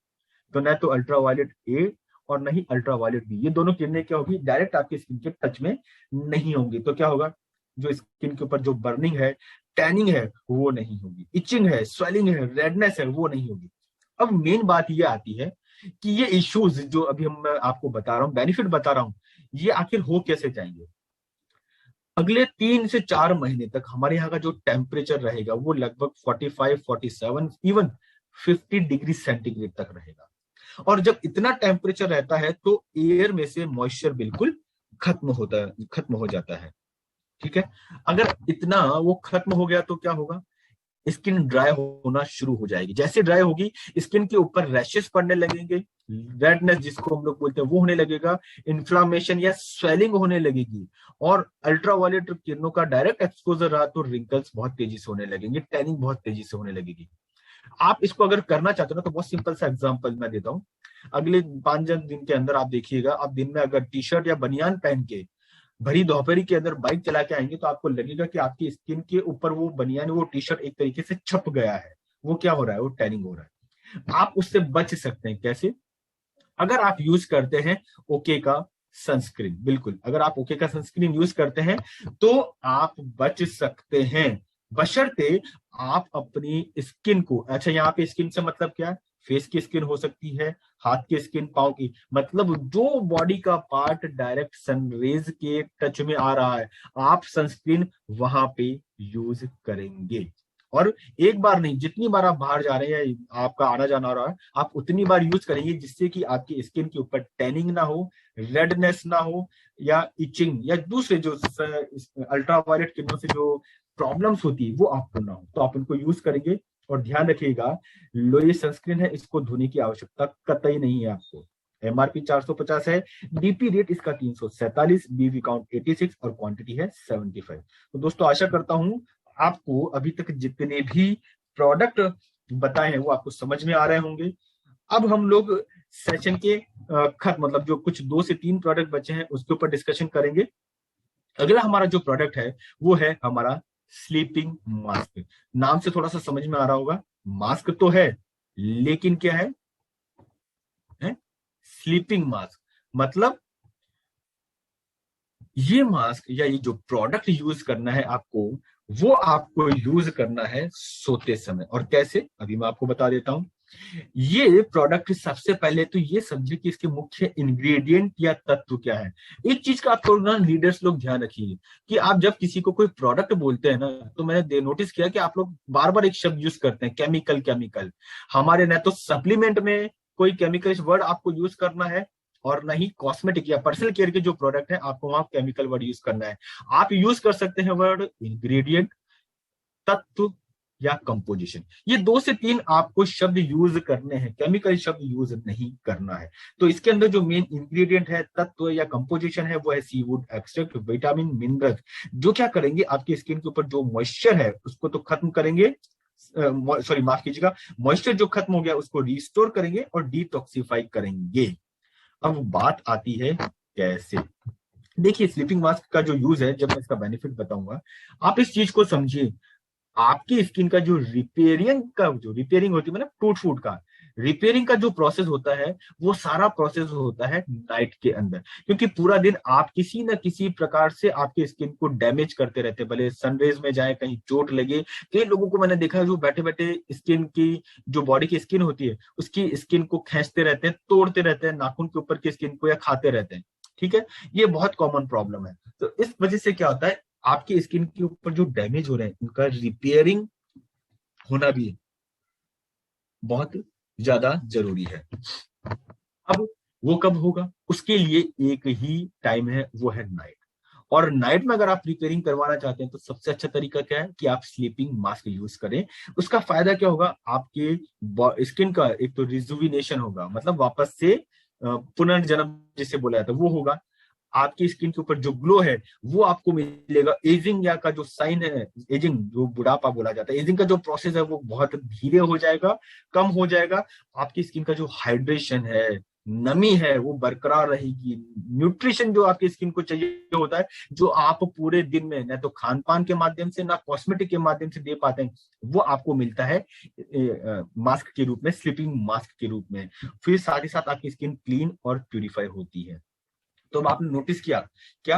तो न तो अल्ट्रावायलेट ए और न ही अल्ट्रावायलेट बी, ये दोनों किरणें क्या होगी? डायरेक्ट आपकी स्किन के टच में नहीं होंगी। तो क्या होगा? जो स्किन के ऊपर जो बर्निंग है, टैनिंग है, वो नहीं होगी। इचिंग है, स्वेलिंग है, रेडनेस है, वो नहीं होगी। अब मेन बात ये आती है कि ये इश्यूज जो अभी हम आपको बता रहा हूं, बेनिफिट बता रहा हूं, ये आखिर हो कैसे जाएंगे? अगले 3 से 4 महीने तक हमारे यहाँ का जो टेम्परेचर रहेगा वो लगभग 45, 47, इवन 50 डिग्री सेंटीग्रेड तक रहेगा। और जब इतना टेम्परेचर रहता है तो एयर में से मॉइस्चर बिल्कुल खत्म हो जाता है। ठीक है, अगर इतना वो खत्म हो गया तो क्या होगा, स्किन ड्राई होना शुरू हो जाएगी। जैसे ड्राई होगी, स्किन के ऊपर रैशेस पड़ने लगेंगे, रेडनेस जिसको हम लोग बोलते हैं वो होने लगेगा, इन्फ्लामेशन या स्वेलिंग होने लगेगी। और अल्ट्रावायलेट किरणों का डायरेक्ट एक्सपोजर रहा तो रिंकल्स बहुत तेजी से होने लगेंगे, टैनिंग बहुत तेजी से होने लगेगी। आप इसको अगर करना चाहते हो ना तो बहुत सिंपल सा एग्जांपल मैं देता हूँ। अगले 5 दिन के अंदर आप देखिएगा, आप दिन में अगर टी शर्ट या बनियान पहन के भरी दोपहरी के अंदर बाइक चला के आएंगे तो आपको लगेगा कि आपकी स्किन के ऊपर वो बनियान, वो टी शर्ट एक तरीके से छप गया है। वो क्या हो रहा है, वो टैनिंग हो रहा है। आप उससे बच सकते हैं कैसे, अगर आप यूज करते हैं ओके का सनस्क्रीन। बिल्कुल, अगर आप ओके का सनस्क्रीन यूज करते हैं तो आप बच सकते हैं, बशर्ते आप अपनी स्किन को, अच्छा यहाँ पे स्किन से मतलब क्या है, फेस की स्किन हो सकती है, हाथ की स्किन, पाँव की, मतलब जो बॉडी का पार्ट डायरेक्ट सनरेज के टच में आ रहा है आप सनस्क्रीन वहां पे यूज करेंगे। और एक बार नहीं, जितनी बार आप बाहर जा रहे हैं, आपका आना जाना हो रहा है, आप उतनी बार यूज करेंगे जिससे कि आपकी स्किन के ऊपर टैनिंग ना हो, रेडनेस ना हो, या इचिंग या दूसरे जो अल्ट्रावायलेट किरणों से जो प्रॉब्लम्स होती है वो आपको ना हो। तो आप उनको यूज करेंगे। और ध्यान रखिएगा, लो ये सनस्क्रीन है, इसको धोने की आवश्यकता कतई नहीं है आपको। एमआरपी 450 है, डीपी रेट इसका 347, बीवी काउंट 86 और क्वांटिटी है 75। तो दोस्तों आशा करता हूं आपको अभी तक जितने भी प्रोडक्ट बताए हैं वो आपको समझ में आ रहे होंगे। अब हम लोग सेशन के खत्म, मतलब जो कुछ 2 से 3 प्रोडक्ट बचे हैं उसके ऊपर डिस्कशन करेंगे। अगला हमारा जो प्रोडक्ट है वो है हमारा स्लीपिंग मास्क। नाम से थोड़ा सा समझ में आ रहा होगा, मास्क तो है लेकिन क्या है? Sleeping mask. मतलब ये मास्क या ये जो प्रोडक्ट यूज करना है आपको, वो आपको यूज करना है सोते समय। और कैसे, अभी मैं आपको बता देता हूं। ये प्रोडक्ट सबसे पहले तो ये समझिए कि इसके मुख्य इंग्रेडिएंट या तत्व क्या है। एक चीज का आप थोड़ा लीडर्स लोग ध्यान रखिए कि आप जब किसी को कोई प्रोडक्ट बोलते हैं ना, तो मैंने नोटिस किया कि आप लोग बार बार एक शब्द यूज करते हैं, केमिकल केमिकल। हमारे न तो सप्लीमेंट में कोई केमिकल वर्ड आपको यूज करना है, और न ही कॉस्मेटिक या पर्सनल केयर के जो प्रोडक्ट है आपको वहां केमिकल वर्ड यूज करना है। आप यूज कर सकते हैं वर्ड इंग्रेडिएंट, तत्व या कंपोजिशन। ये 2 से 3 आपको शब्द यूज करने हैं, केमिकल शब्द यूज नहीं करना है। तो इसके अंदर जो मेन इंग्रेडिएंट है, तत्व या कंपोजिशन है, वो है सीवुड एक्सट्रैक्ट, विटामिन, मिनरल, जो क्या करेंगे आपकी स्किन के ऊपर जो मॉइस्चर है उसको तो खत्म करेंगे, सॉरी माफ कीजिएगा, मॉइस्चर जो खत्म हो गया उसको रिस्टोर करेंगे और डिटॉक्सिफाई करेंगे। अब बात आती है कैसे। देखिए, स्लीपिंग मास्क का जो यूज है, जब मैं इसका बेनिफिट बताऊंगा, आप इस चीज को समझिए। आपकी स्किन का जो रिपेयरिंग होती है, मतलब टूट फूट का रिपेयरिंग का जो प्रोसेस होता है, वो सारा प्रोसेस होता है नाइट के अंदर। क्योंकि पूरा दिन आप किसी न किसी प्रकार से आपकी स्किन को डैमेज करते रहते हैं, भले सनरेज में जाए, कहीं चोट लगे। कई लोगों को मैंने देखा है जो बैठे बैठे स्किन की, जो बॉडी की स्किन होती है उसकी स्किन को खींचते रहते हैं, तोड़ते रहते हैं, नाखून के ऊपर की स्किन को, या खाते रहते हैं। ठीक है, ये बहुत कॉमन प्रॉब्लम है। तो इस वजह से क्या होता है, आपकी स्किन के ऊपर जो डैमेज हो रहे हैं उनका रिपेयरिंग होना भी बहुत ज्यादा जरूरी है। अब वो कब होगा, उसके लिए एक ही टाइम है, वो है नाइट। और नाइट में अगर आप रिपेयरिंग करवाना चाहते हैं तो सबसे अच्छा तरीका क्या है कि आप स्लीपिंग मास्क यूज करें। उसका फायदा क्या होगा, आपके स्किन का एक तो रिजुविनेशन होगा, मतलब वापस से पुनर्जन्म जिसे बोला जाता है वो होगा। आपकी स्किन के ऊपर जो ग्लो है वो आपको मिलेगा। एजिंग या का जो साइन है, एजिंग जो बुढ़ापा बोला जाता है, एजिंग का जो प्रोसेस है वो बहुत धीरे हो जाएगा, कम हो जाएगा। आपकी स्किन का जो हाइड्रेशन है, नमी है, वो बरकरार रहेगी। न्यूट्रिशन जो आपकी स्किन को चाहिए होता है, जो आप पूरे दिन में ना तो खान पान के माध्यम से ना कॉस्मेटिक के माध्यम से दे पाते हैं, वो आपको मिलता है मास्क के रूप में, स्लीपिंग मास्क के रूप में। फिर साथ ही साथ आपकी स्किन क्लीन और प्यूरिफाई होती है। तो आपने नोटिस किया क्या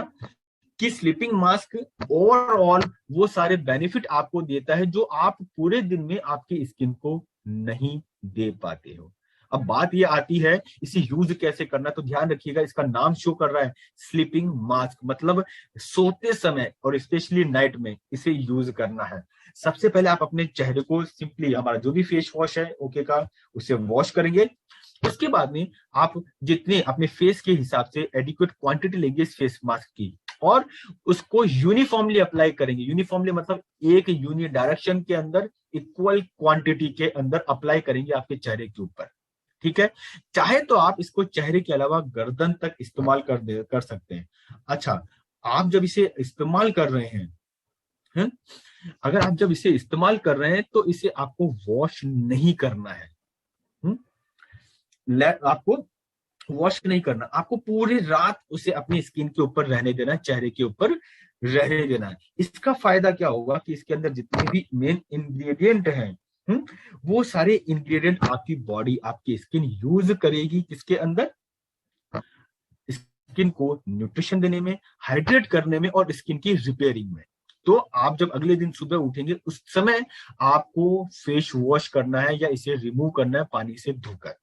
कि स्लीपिंग मास्क ओवरऑल वो सारे बेनिफिट आपको देता है जो आप पूरे दिन में आपकी स्किन को नहीं दे पाते हो। अब बात ये आती है इसे यूज कैसे करना है, तो ध्यान रखिएगा इसका नाम शो कर रहा है स्लीपिंग मास्क, मतलब सोते समय और स्पेशली नाइट में इसे यूज करना है। सबसे पहले आप अपने चेहरे को सिंपली हमारा जो भी फेस वॉश है ओके का उसे वॉश करेंगे। उसके बाद में आप जितने अपने फेस के हिसाब से एडिक्वेट क्वांटिटी लेंगे इस फेस मास्क की और उसको यूनिफॉर्मली अप्लाई करेंगे। यूनिफॉर्मली मतलब एक यूनि डायरेक्शन के अंदर इक्वल क्वांटिटी के अंदर अप्लाई करेंगे आपके चेहरे के ऊपर, ठीक है। चाहे तो आप इसको चेहरे के अलावा गर्दन तक इस्तेमाल कर सकते हैं। अच्छा, आप जब इसे इस्तेमाल कर रहे हैं, अगर आप जब इसे इस्तेमाल कर रहे हैं तो इसे आपको वॉश नहीं करना है। आपको वॉश नहीं करना, आपको पूरी रात उसे अपनी स्किन के ऊपर रहने देना है, चेहरे के ऊपर रहने देना है। इसका फायदा क्या होगा कि इसके अंदर जितने भी मेन इंग्रेडिएंट हैं वो सारे इंग्रेडिएंट आपकी बॉडी आपकी स्किन यूज करेगी किसके अंदर, स्किन को न्यूट्रिशन देने में, हाइड्रेट करने में और स्किन की रिपेयरिंग में। तो आप जब अगले दिन सुबह उठेंगे उस समय आपको फेस वॉश करना है या इसे रिमूव करना है पानी से धोकर।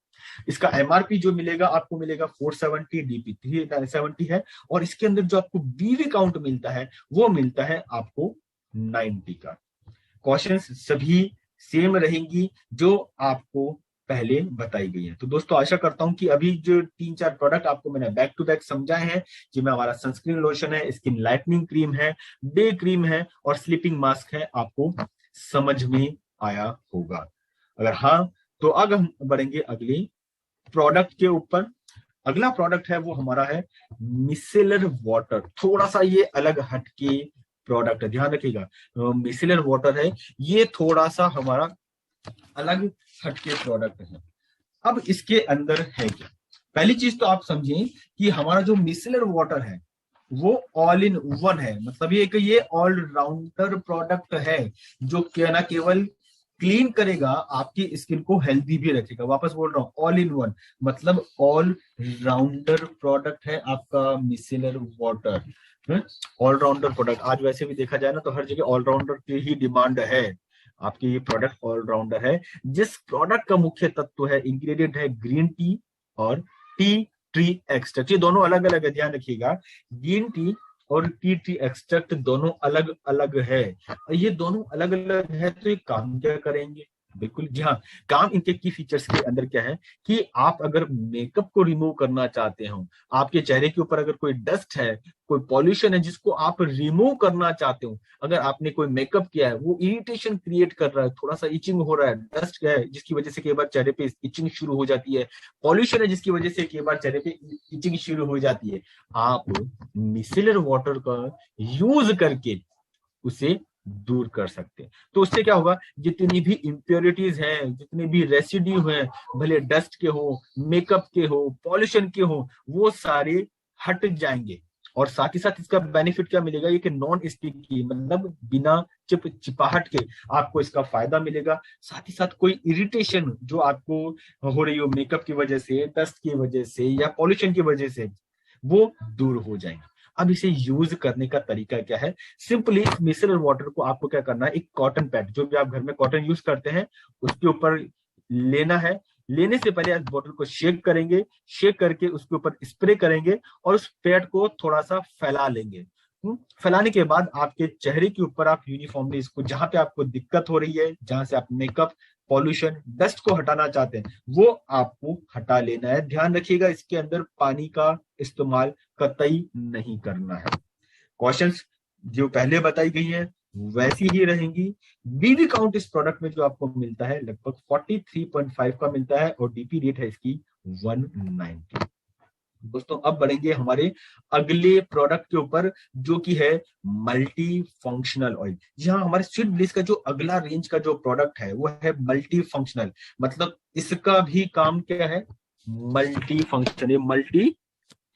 इसका एमआरपी जो मिलेगा आपको मिलेगा 470, डीपी 370 है और इसके अंदर जो आपको बीवी काउंट मिलता है वो मिलता है आपको 90 का। क्वेश्चंस सभी सेम रहेंगी जो आपको पहले बताई गई है। तो दोस्तों आशा करता हूं कि अभी जो 3-4 प्रोडक्ट आपको मैंने बैक टू बैक समझाए हैं, जिनमें हमारा सनस्क्रीन लोशन है, स्किन लाइटनिंग क्रीम है, डे क्रीम है और स्लीपिंग मास्क है, आपको समझ में आया होगा। अगर हाँ तो अब हम बढ़ेंगे अगले प्रोडक्ट के ऊपर। अगला प्रोडक्ट है वो हमारा है मिसेलर वाटर। थोड़ा सा ये अलग हटके प्रोडक्ट है, ध्यान रखिएगा। मिसेलर वाटर है ये, थोड़ा सा हमारा अलग हटके प्रोडक्ट है। अब इसके अंदर है क्या, पहली चीज तो आप समझें कि हमारा जो मिसेलर वाटर है वो ऑल इन वन है, मतलब ये ऑलराउंडर प्रोडक्ट है जो क्या ना केवल क्लीन करेगा आपकी स्किन को हेल्दी भी रखेगा। वापस बोल रहा हूं ऑल इन वन मतलब ऑल राउंडर प्रोडक्ट है आपका मिसेलर वाटर। ऑलराउंडर प्रोडक्ट आज वैसे भी देखा जाए ना तो हर जगह ऑलराउंडर की ही डिमांड है। आपके ये प्रोडक्ट ऑलराउंडर है। जिस प्रोडक्ट का मुख्य तत्व है इंग्रेडिएंट है ग्रीन टी और टी ट्री एक्सट्रैक्ट। ये दोनों अलग अलग है, ध्यान रखिएगा। ग्रीन टी और टी ट्री एक्सट्रैक्ट दोनों अलग अलग है। ये दोनों अलग अलग है तो ये काम क्या करेंगे, बिल्कुल जी हाँ, काम इनके की फीचर्स के अंदर क्या है कि आप अगर मेकअप को रिमूव करना चाहते हो, आपके चेहरे के ऊपर अगर कोई डस्ट है, कोई पॉल्यूशन है जिसको आप रिमूव करना चाहते हो, अगर आपने कोई मेकअप किया है वो इरिटेशन क्रिएट कर रहा है, थोड़ा सा इचिंग हो रहा है, डस्ट है जिसकी वजह से कई बार चेहरे पे इचिंग शुरू हो जाती है, पॉल्यूशन है जिसकी वजह से कई बार चेहरे पे इचिंग शुरू हो जाती है, आप मिसेलर वाटर का यूज करके उसे दूर कर सकते हैं। तो उससे क्या होगा, जितनी भी इम्प्योरिटीज हैं, जितने भी रेसिड्यू हैं, भले डस्ट के हो, मेकअप के हो, पॉल्यूशन के हो, वो सारे हट जाएंगे। और साथ ही साथ इसका बेनिफिट क्या मिलेगा, ये कि नॉन स्टिकी मतलब बिना चिपचिपाहट के आपको इसका फायदा मिलेगा। साथ ही साथ कोई इरिटेशन जो आपको हो रही हो मेकअप की वजह से, डस्ट की वजह से या पॉल्यूशन की वजह से, वो दूर हो जाएंगे। अब इसे यूज करने का तरीका क्या है, सिंपली मिसेलर वाटर को आपको क्या करना है, एक कॉटन पैड जो भी आप घर में कॉटन यूज करते हैं उसके ऊपर लेना है। लेने से पहले आप बोतल को शेक करेंगे, शेक करके उसके ऊपर स्प्रे करेंगे और उस पैड को थोड़ा सा फैला लेंगे। फैलाने के बाद आपके चेहरे के ऊपर आप यूनिफॉर्मली इसको जहां पे आपको दिक्कत हो रही है, जहां से आप मेकअप पॉल्यूशन डस्ट को हटाना चाहते हैं वो आपको हटा लेना है। ध्यान रखिएगा इसके अंदर पानी का इस्तेमाल कतई नहीं करना है। क्वेश्चंस जो पहले बताई गई है वैसी ही रहेंगी। बीबी काउंट इस प्रोडक्ट में जो आपको मिलता है लगभग 43.5 का मिलता है और डीपी रेट है इसकी 190। दोस्तों अब बढ़ेंगे हमारे अगले प्रोडक्ट के ऊपर जो कि है मल्टी फंक्शनल ऑयल। जी हाँ, हमारे स्वीट ब्लिस का जो अगला रेंज का जो प्रोडक्ट है वो है मल्टी फंक्शनल, मतलब इसका भी काम क्या है, मल्टी फंक्शन, ये मल्टी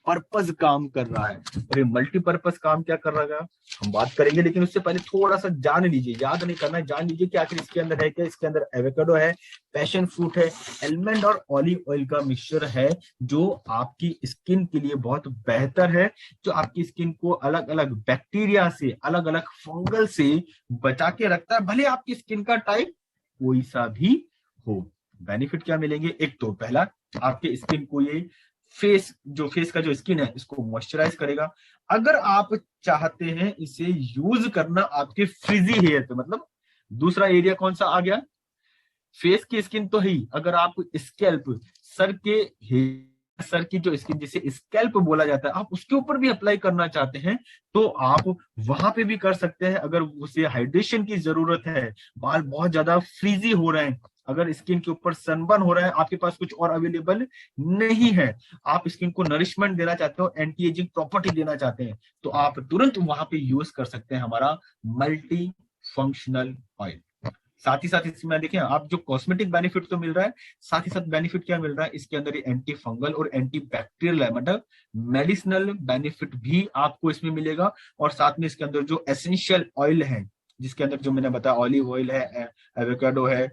पर्पज काम कर रहा है। और ये मल्टीपर्पज काम क्या कर रहा है हम बात करेंगे, लेकिन उससे पहले थोड़ा सा जान लीजिए, याद नहीं करना है, जान लीजिए कि आखिर इसके अंदर है क्या। इसके अंदर एवोकाडो है, पैशन फ्रूट है, आलमंड और ऑलिव ऑयल का मिक्सचर है जो आपकी स्किन के लिए बहुत बेहतर है, जो आपकी स्किन को अलग अलग बैक्टीरिया से, अलग अलग फंगल से बचा के रखता है, भले आपकी स्किन का टाइप कोई सा भी हो। बेनिफिट क्या मिलेंगे? एक तो पहला, आपके स्किन को ये फेस का जो स्किन है इसको मॉइस्चराइज करेगा। अगर आप चाहते हैं इसे यूज करना आपके फ्रिजी हेयर पे, मतलब दूसरा एरिया कौन सा आ गया? फेस की स्किन तो ही, अगर आप स्कैल्प, सर के सर की जो स्किन जिसे स्कैल्प बोला जाता है, आप उसके ऊपर भी अप्लाई करना चाहते हैं तो आप वहां पे भी कर सकते हैं। अगर उसे हाइड्रेशन की जरूरत है, बाल बहुत ज्यादा फ्रीजी हो रहे हैं, अगर स्किन के ऊपर सनबर्न हो रहा है, आपके पास कुछ और अवेलेबल नहीं है, आप स्किन को नरिशमेंट देना चाहते हो, एंटी एजिंग प्रॉपर्टी देना चाहते हैं, तो आप तुरंत वहां पे यूज कर सकते हैं हमारा मल्टी फंक्शनल ऑयल। साथ ही साथ इसमें देखिए, आप जो कॉस्मेटिक बेनिफिट तो मिल रहा है, साथ ही साथ बेनिफिट क्या मिल रहा है इसके अंदर? ये एंटी फंगल और एंटी बैक्टीरियल है, मतलब मेडिसिनल बेनिफिट भी आपको इसमें मिलेगा। और साथ में इसके अंदर जो एसेंशियल ऑयल है, जिसके अंदर जो मैंने बताया ऑलिव ऑयल है, एवोकाडो है,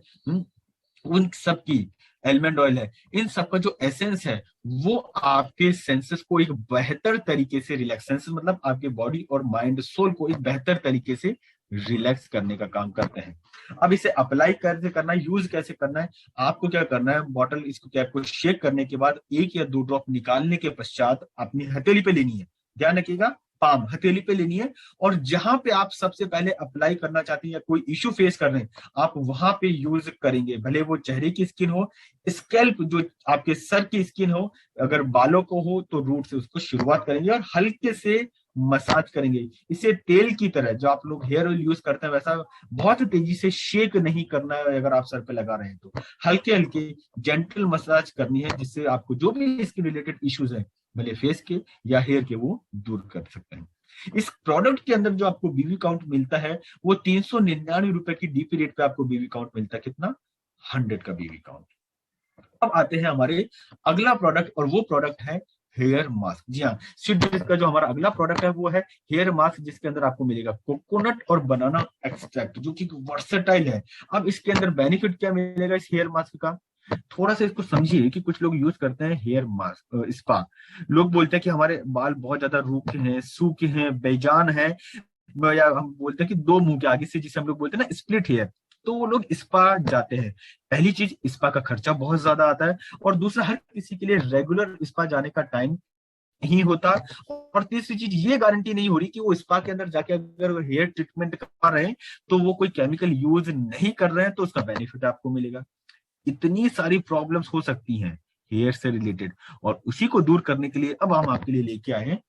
उन सब की, एलमंड ऑयल है, इन सब का जो एसेंस है वो आपके सेंसेस को एक बेहतर तरीके से रिलैक्स, सेंसेस मतलब आपके बॉडी और माइंड सोल को एक बेहतर तरीके से रिलैक्स करने का काम करते हैं। अब इसे अप्लाई कैसे करना है, यूज कैसे करना है? आपको क्या करना है, बॉटल इसको कैप को शेक करने के बाद 1 या 2 ड्रॉप निकालने के पश्चात अपनी हथेली पे लेनी है। ध्यान रखिएगा, पाम हथेली पे लेनी है, और जहां पे आप सबसे पहले अप्लाई करना चाहते हैं या कोई इश्यू फेस कर रहे हैं, आप वहां पे यूज करेंगे। भले वो चेहरे की स्किन हो, स्कैल्प जो आपके सर की स्किन हो, अगर बालों को हो तो रूट से उसको शुरुआत करेंगे और हल्के से मसाज करेंगे। इसे तेल की तरह, जो आप लोग हेयर ऑयल यूज करते हैं वैसा बहुत तेजी से शेक नहीं करना है। अगर आप सर पे लगा रहे हैं तो हल्के हल्के जेंटल मसाज करनी है, जिससे आपको जो भी स्किन रिलेटेड इश्यूज है, भले फेस के या हेयर के, वो दूर कर सकते हैं। इस प्रोडक्ट के अंदर जो आपको बीवी काउंट मिलता है वो 399 रुपए की डीपी रेट पे आपको बीवी काउंट मिलता है। कितना? 100 का बीवी काउंट। अब आते हैं हमारे अगला प्रोडक्ट, और वो प्रोडक्ट है हेयर मास्क। जी हाँ, स्वीट का जो हमारा अगला प्रोडक्ट है वो है हेयर मास्क, जिसके अंदर आपको मिलेगा कोकोनट और बनाना एक्सट्रैक्ट, जो कि वर्सेटाइल है। अब इसके अंदर बेनिफिट क्या मिलेगा इस हेयर मास्क का? थोड़ा सा इसको समझिए कि कुछ लोग यूज करते हैं हेयर मास्क, स्पा। लोग बोलते हैं कि हमारे बाल बहुत ज्यादा रूखे हैं, सूखे हैं, बेजान है, या हम बोलते हैं कि दो मुंह के आगे से, जिसे हम लोग बोलते हैं ना स्प्लिट हेयर, तो वो लोग स्पा जाते हैं। पहली चीज, स्पा का खर्चा बहुत ज्यादा आता है, और दूसरा, हर किसी के लिए रेगुलर स्पा जाने का टाइम ही होता। और तीसरी चीज, ये गारंटी नहीं हो रही कि वो स्पा के अंदर जाके अगर हेयर ट्रीटमेंट कर रहे हैं तो वो कोई केमिकल यूज नहीं कर रहे हैं, तो उसका बेनिफिट आपको मिलेगा। इतनी सारी प्रॉब्लम्स हो सकती हैं हेयर से रिलेटेड, और उसी को दूर करने के लिए अब हम आपके लिए लेके आए हैं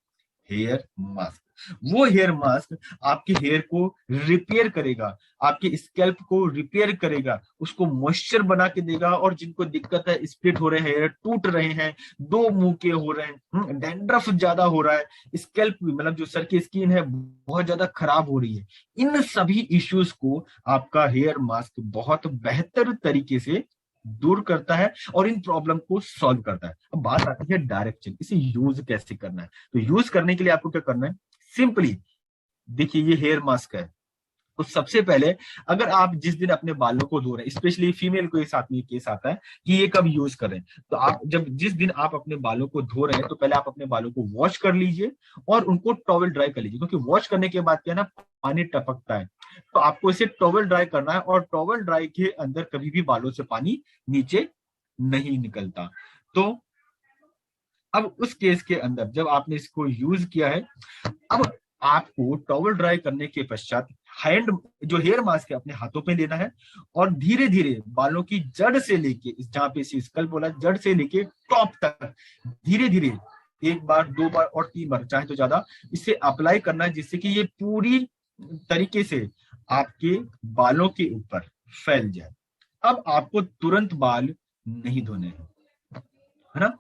हेयर मास्क। वो हेयर मास्क आपके हेयर को रिपेयर करेगा, आपके स्कैल्प को रिपेयर करेगा, उसको मॉइस्चर बना के देगा। और जिनको दिक्कत है, स्प्लिट हो रहे हैं, हेयर टूट रहे हैं, दो मुंह के हो रहे हैं, डैंड्रफ ज्यादा हो रहा है, स्कैल्प मतलब जो सर की स्किन है बहुत ज्यादा खराब हो रही है, इन सभी इश्यूज को आपका हेयर मास्क बहुत बेहतर तरीके से दूर करता है और इन प्रॉब्लम को सॉल्व करता है। अब बात आती है डायरेक्शन, इसे यूज कैसे करना है। तो यूज करने के लिए आपको क्या करना है? सिंपली देखिए, ये हेयर मास्क है, तो सबसे पहले, अगर आप जिस दिन अपने बालों को धो रहे हैं, स्पेशली फीमेल को इस साथ में केस आता है कि ये कब यूज करें, तो आप जब जिस दिन आप अपने बालों को धो रहे हैं तो पहले आप अपने बालों को वॉश कर लीजिए और उनको टॉवल ड्राई कर लीजिए, क्योंकि वॉश करने के बाद क्या है ना, पानी टपकता है, तो आपको इसे टॉवल ड्राई करना है, और टॉवल ड्राई के अंदर कभी भी बालों से पानी नीचे नहीं निकलता। तो अब उस केस के अंदर जब आपने इसको यूज किया है, अब आपको टॉवल ड्राई करने के पश्चात हैंड, जो हेयर मास्क है, अपने हाथों पे लेना है, और धीरे धीरे बालों की जड़ से लेके, जहां पे इसे स्कल बोला, जड़ से लेके टॉप तक धीरे धीरे 1 बार 2 बार और 3 बार चाहे तो ज्यादा इसे अप्लाई करना है, जिससे कि ये पूरी तरीके से आपके बालों के ऊपर फैल जाए। अब आपको तुरंत बाल नहीं धोने हैं, है ना,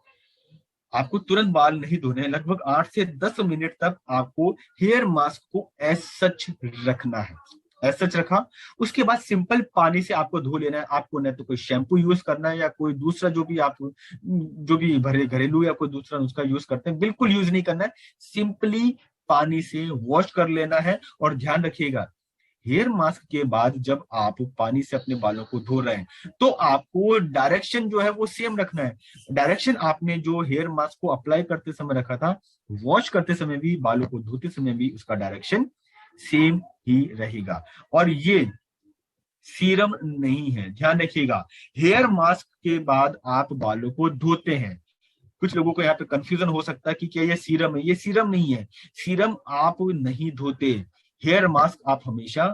आपको तुरंत बाल नहीं धोने हैं। लगभग 8 से 10 मिनट तक आपको हेयर मास्क को एज सच रखना है, एज सच रखा। उसके बाद सिंपल पानी से आपको धो लेना है। आपको न तो कोई शैम्पू यूज करना है या कोई दूसरा जो भी आप जो भी भरे घरेलू या कोई दूसरा नुस्खा यूज करते हैं, बिल्कुल यूज नहीं करना है। सिंपली पानी से वॉश कर लेना है। और ध्यान रखिएगा, हेयर मास्क के बाद जब आप पानी से अपने बालों को धो रहे हैं तो आपको डायरेक्शन जो है वो सेम रखना है। डायरेक्शन आपने जो हेयर मास्क को अप्लाई करते समय रखा था, वॉश करते समय भी, बालों को धोते समय भी उसका डायरेक्शन सेम ही रहेगा। और ये सीरम नहीं है, ध्यान रखिएगा। हेयर मास्क के बाद आप बालों को धोते हैं। कुछ लोगों को यहाँ पे कंफ्यूजन हो सकता है कि क्या ये सीरम है, ये सीरम नहीं है। सीरम आप नहीं धोते, हेयर मास्क आप हमेशा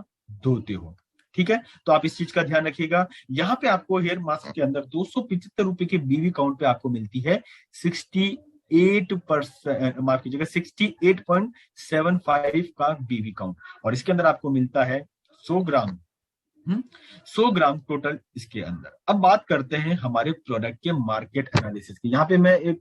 धोते हो, ठीक है। तो आप इस चीज का ध्यान रखिएगा। यहाँ पे आपको हेयर मास्क के अंदर 275 रुपए के बीवी काउंट पे आपको मिलती है 68%, माफ कीजिएगा 68.75 का बीवी काउंट, और इसके अंदर आपको मिलता है 100 ग्राम। 100 ग्राम टोटल इसके अंदर। अब बात करते हैं हमारे प्रोडक्ट के मार्केट एनालिसिस की। यहाँ पे मैं एक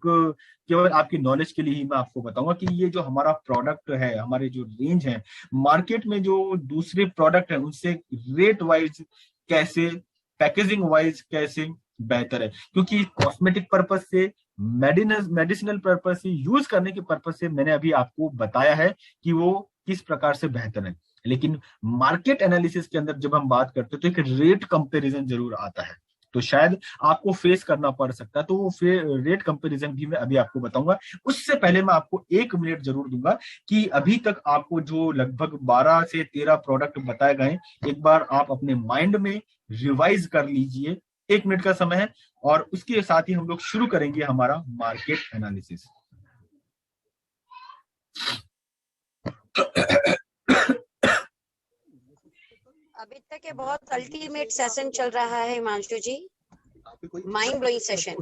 केवल आपकी नॉलेज के लिए ही मैं आपको बताऊंगा कि ये जो हमारा प्रोडक्ट है, हमारे जो रेंज है मार्केट में, जो दूसरे प्रोडक्ट है उनसे रेट वाइज कैसे, पैकेजिंग वाइज कैसे बेहतर है। क्योंकि कॉस्मेटिक पर्पज से, मेडिसिनल पर्पज से, यूज करने के पर्पज से मैंने अभी आपको बताया है कि वो किस प्रकार से बेहतर है। लेकिन मार्केट एनालिसिस के अंदर जब हम बात करते हैं तो एक रेट कंपैरिजन जरूर आता है, तो शायद आपको फेस करना पड़ सकता है। तो वो रेट कंपैरिजन भी मैं अभी आपको बताऊंगा। उससे पहले मैं आपको 1 मिनट जरूर दूंगा कि अभी तक आपको जो लगभग 12 से 13 प्रोडक्ट बताए गए, एक बार आप अपने माइंड में रिवाइज कर लीजिए। 1 मिनट का समय है, और उसके साथ ही हम लोग शुरू करेंगे हमारा मार्केट एनालिसिस। अभी तक ये बहुत अल्टीमेट सेशन चल रहा है हिमांशु जी, माइंड ब्लोइंग सेशन।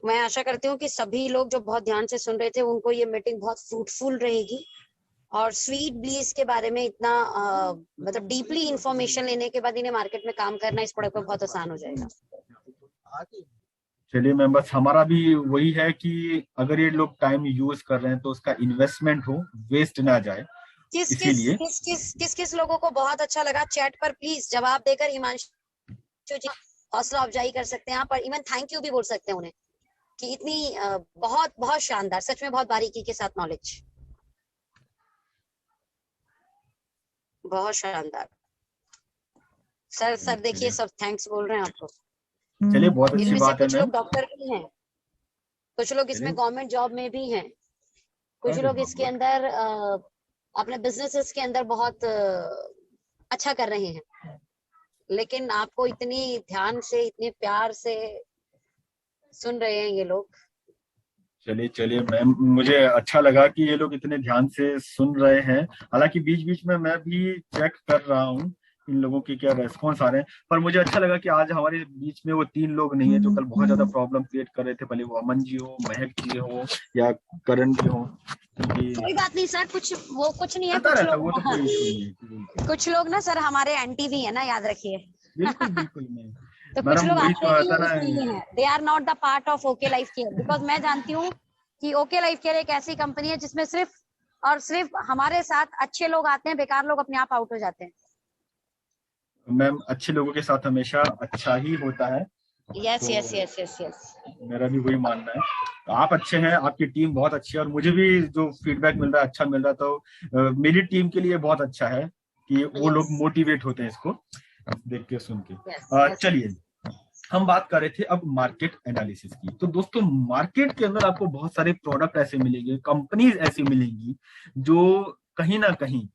मैं आशा करती हूँ कि सभी लोग जो बहुत ध्यान से सुन रहे थे उनको ये मीटिंग बहुत फ्रूटफुल रहेगी, और स्वीट ब्लीस के बारे में इतना मतलब डीपली इंफॉर्मेशन लेने के बाद इन्हें मार्केट में काम करना इस प्रोडक्ट पर बहुत आसान हो जाएगा। चलिए मैम, बस हमारा भी वही है कि अगर ये लोग टाइम यूज कर रहे हैं तो उसका इन्वेस्टमेंट हो, वेस्ट ना जाए। किस किस लोगों को बहुत अच्छा लगा चैट पर प्लीज जवाब देकर हिमांशु जी हौसला अफजाई कर सकते हैं आप, और इवन थैंक यू भी बोल सकते हैं उन्हें कि इतनी बहुत बहुत शानदार, सच में बहुत बारीकी के साथ नॉलेज, बहुत शानदार। सर देखिए सब थैंक्स बोल रहे हैं आपको। चलिए बहुत अच्छी बात है। कुछ लोग डॉक्टर भी हैं, कुछ लोग इसमें गवर्नमेंट जॉब में भी हैं, कुछ लोग इसके अंदर अपने बिजनेसेस के अंदर बहुत अच्छा कर रहे हैं। लेकिन आपको इतनी ध्यान से, इतने प्यार से सुन रहे हैं ये लोग। चलिए मैम, मुझे अच्छा लगा कि ये लोग इतने ध्यान से सुन रहे हैं। हालांकि बीच बीच में मैं भी चेक कर रहा हूँ इन लोगों की क्या रेस्पॉन्स आ रहे हैं, पर मुझे अच्छा लगा कि आज हमारे बीच में वो 3 लोग नहीं है जो कल बहुत ज्यादा प्रॉब्लम क्रिएट कर रहे थे, भले वो अमन जी हो, महक जी हो या करण जी हो। कोई बात नहीं सर, कुछ नहीं है। कुछ लोग ना सर हमारे एंटी भी है ना, याद रखिए। बिल्कुल तो कुछ लोग they are not the part of okay life care, because मैं जानती हूँ कि ओके लाइफ केयर एक ऐसी कंपनी है जिसमें सिर्फ और सिर्फ हमारे साथ अच्छे लोग आते हैं, बेकार लोग अपने आप आउट हो जाते हैं। मैम अच्छे लोगों के साथ हमेशा अच्छा ही होता है। Yes yes yes yes yes, मेरा भी वही मानना है। तो आप अच्छे हैं, आपकी टीम बहुत अच्छी है, और मुझे भी जो फीडबैक मिल रहा है अच्छा मिल रहा है, तो मेरी टीम के लिए बहुत अच्छा है कि वो लोग मोटिवेट होते हैं इसको देख के, सुन के। चलिए हम बात कर रहे थे अब मार्केट एनालिसिस की। तो दोस्तों मार्केट के अंदर आपको बहुत सारे प्रोडक्ट ऐसे मिलेंगे, कंपनीज ऐसी मिलेंगी जो कहीं ना कहीं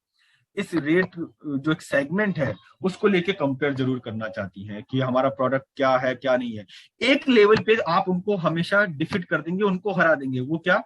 इस रेट जो एक सेगमेंट है उसको लेके कंपेयर जरूर करना चाहती हैं कि हमारा प्रोडक्ट क्या है क्या नहीं है। एक लेवल पे आप उनको हमेशा डिफीट कर देंगे, उनको हरा देंगे। वो क्या,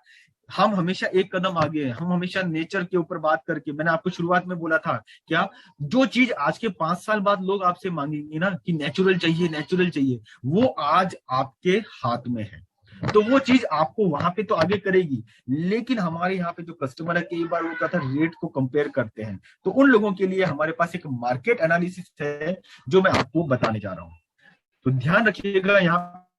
हम हमेशा एक कदम आगे हैं। हम हमेशा नेचर के ऊपर बात करके, मैंने आपको शुरुआत में बोला था क्या, जो चीज आज के 5 साल बाद लोग आपसे मांगेंगे ना कि नेचुरल चाहिए नेचुरल चाहिए, वो आज आपके हाथ में है। तो वो चीज आपको वहां पे तो आगे करेगी, लेकिन हमारे यहाँ पे जो कस्टमर है कई बार वो कहता है रेट को कंपेयर करते हैं। तो उन लोगों के लिए हमारे पास एक मार्केट एनालिसिस है जो मैं आपको बताने जा रहा हूँ। तो ध्यान रखिएगा, यहाँ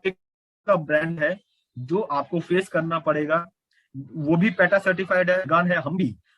पे का ब्रांड है जो आपको फेस करना पड़ेगा, वो भी पैटा सर्टिफाइड है, वेगान है।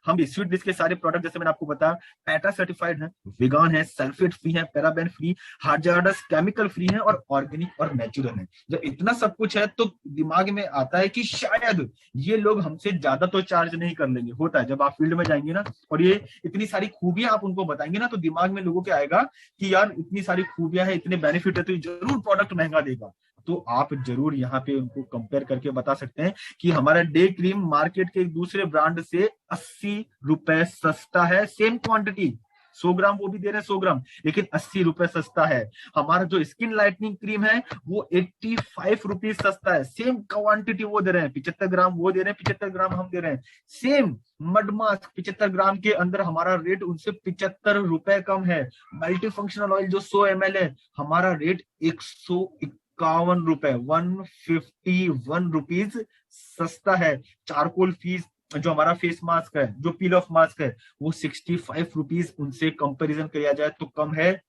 हम भी स्वीट डिश के सारे प्रोडक्ट जैसे मैंने आपको बताया पैटा सर्टिफाइड है, वेगान है, सल्फेट फ्री है, पैराबेन फ्री, हार्जार्डस केमिकल फ्री है, और ऑर्गेनिक और नेचुरल है। जब इतना सब कुछ है तो दिमाग में आता है कि शायद ये लोग हमसे ज्यादा तो चार्ज नहीं कर लेंगे। होता है जब आप फील्ड में जाएंगे ना और ये इतनी सारी खूबियां आप उनको बताएंगे ना, तो दिमाग में लोगों के आएगा कि यार इतनी सारी खूबियां है, इतने बेनिफिट है, तो जरूर प्रोडक्ट महंगा देगा। तो आप जरूर यहाँ पे उनको कंपेयर करके बता सकते हैं कि हमारा डे क्रीम मार्केट के एक दूसरे ब्रांड से 80 रुपए सस्ता है, सेम क्वांटिटी 100 ग्राम वो भी दे रहे हैं 100 ग्राम, लेकिन 80 रुपए सस्ता है। हमारा जो स्किन लाइटनिंग क्रीम है वो 85 रुपीज सस्ता है। सेम क्वांटिटी वो दे रहे हैं, 75 ग्राम वो दे रहे हैं, 75 ग्राम हम दे रहे हैं। सेम मड मास्क 75 ग्राम के अंदर हमारा रेट उनसे 75 रुपए कम है। मल्टी फंक्शनल ऑयल जो 100 ml है, हमारा रेट 151 रुपए, 151 रुपीज सस्ता है। चारकोल फीस जो हमारा फेस मास्क है, जो पील ऑफ मास्क है, वो 65 रुपीज उनसे कंपैरिजन किया जाए तो कम है।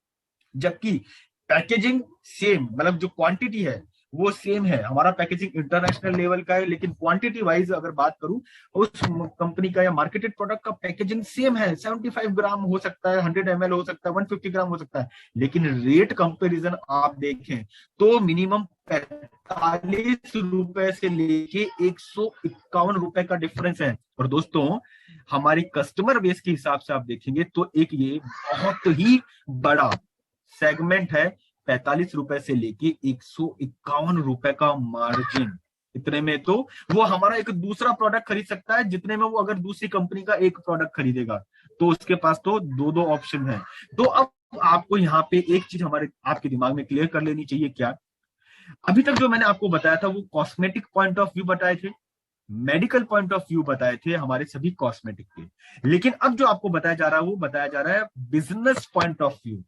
जबकि पैकेजिंग सेम, मतलब जो क्वांटिटी है वो सेम है। हमारा पैकेजिंग इंटरनेशनल लेवल का है, लेकिन क्वांटिटी वाइज अगर बात करूं, उस कंपनी का या मार्केटेड प्रोडक्ट का पैकेजिंग सेम है। 75 ग्राम हो सकता है, 100 ml हो सकता है, 150 ग्राम हो सकता है, लेकिन रेट कंपैरिजन आप देखें तो मिनिमम 45 रुपए से लेके 151 रुपए का डिफरेंस है। और दोस्तों हमारी कस्टमर बेस के हिसाब से आप देखेंगे तो एक ये बहुत ही बड़ा सेगमेंट है। 45 रुपए से लेके 151 रुपए का मार्जिन, इतने में तो वो हमारा एक दूसरा प्रोडक्ट खरीद सकता है जितने में वो अगर दूसरी कंपनी का एक प्रोडक्ट खरीदेगा, तो उसके पास तो दो दो ऑप्शन है। तो अब आपको यहाँ पे एक चीज हमारे आपके दिमाग में क्लियर कर लेनी चाहिए। क्या? अभी तक जो मैंने आपको बताया था वो कॉस्मेटिक पॉइंट ऑफ व्यू बताए थे, मेडिकल पॉइंट ऑफ व्यू बताए थे हमारे सभी कॉस्मेटिक के, लेकिन अब जो आपको बताया जा रहा है वो बताया जा रहा है business point of view.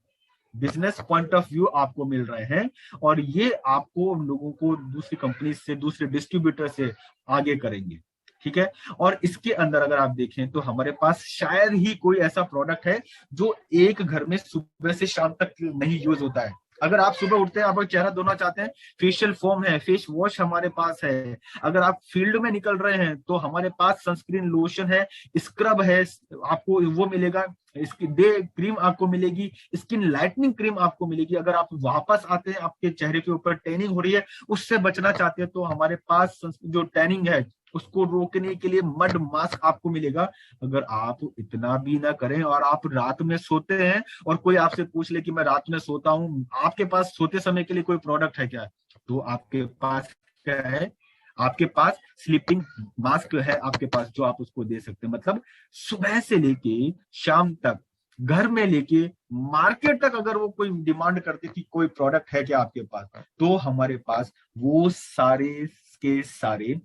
Business point of view आपको मिल रहे हैं, और ये आपको लोगों को दूसरी कंपनी से, दूसरे डिस्ट्रीब्यूटर से आगे करेंगे। ठीक है। और इसके अंदर अगर आप देखें तो हमारे पास शायद ही कोई ऐसा प्रोडक्ट है जो एक घर में सुबह से शाम तक नहीं यूज होता है। अगर आप सुबह उठते हैं, आप चेहरा धोना चाहते हैं, फेशियल फोम है, फेस वॉश हमारे पास है। अगर आप फील्ड में निकल रहे हैं तो हमारे पास सनस्क्रीन लोशन है, स्क्रब है, आपको वो मिलेगा, इसकी डे क्रीम आपको मिलेगी, स्किन लाइटनिंग क्रीम आपको मिलेगी। अगर आप वापस आते हैं, आपके चेहरे के ऊपर टैनिंग हो रही है, उससे बचना चाहते हैं, तो हमारे पास जो टैनिंग है उसको रोकने के लिए मड मास्क आपको मिलेगा। अगर आप इतना भी ना करें और आप रात में सोते हैं और कोई आपसे पूछ ले कि मैं रात में सोता हूं, आपके पास सोते समय के लिए कोई प्रोडक्ट है क्या? तो आपके पास क्या है? आपके पास स्लीपिंग मास्क है आपके पास, जो आप उसको दे सकते हैं। मतलब सुबह से लेके शाम तक, घर में लेके मार्केट तक, अगर वो कोई डिमांड करते कि कोई प्रोडक्ट है क्या आपके पास, तो हमारे पास वो सारे के सारे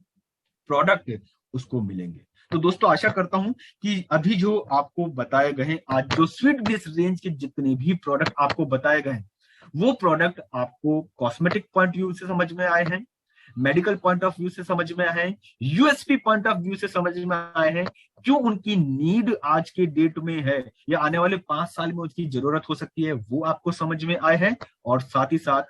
प्रोडक्ट उसको मिलेंगे। तो दोस्तों आशा करता हूं कि अभी जो आपको बताए गए, आज जो स्वीट डिश रेंज के जितने भी प्रोडक्ट आपको बताए गए, वो प्रोडक्ट आपको कॉस्मेटिक पॉइंट व्यू से समझ में आए हैं, मेडिकल पॉइंट ऑफ व्यू से समझ में आए हैं, यूएसपी पॉइंट ऑफ व्यू से समझ में आए हैं, क्यों उनकी नीड आज के डेट में है या आने वाले 5 साल में उसकी जरूरत हो सकती है, वो आपको समझ में आए हैं। और साथ ही साथ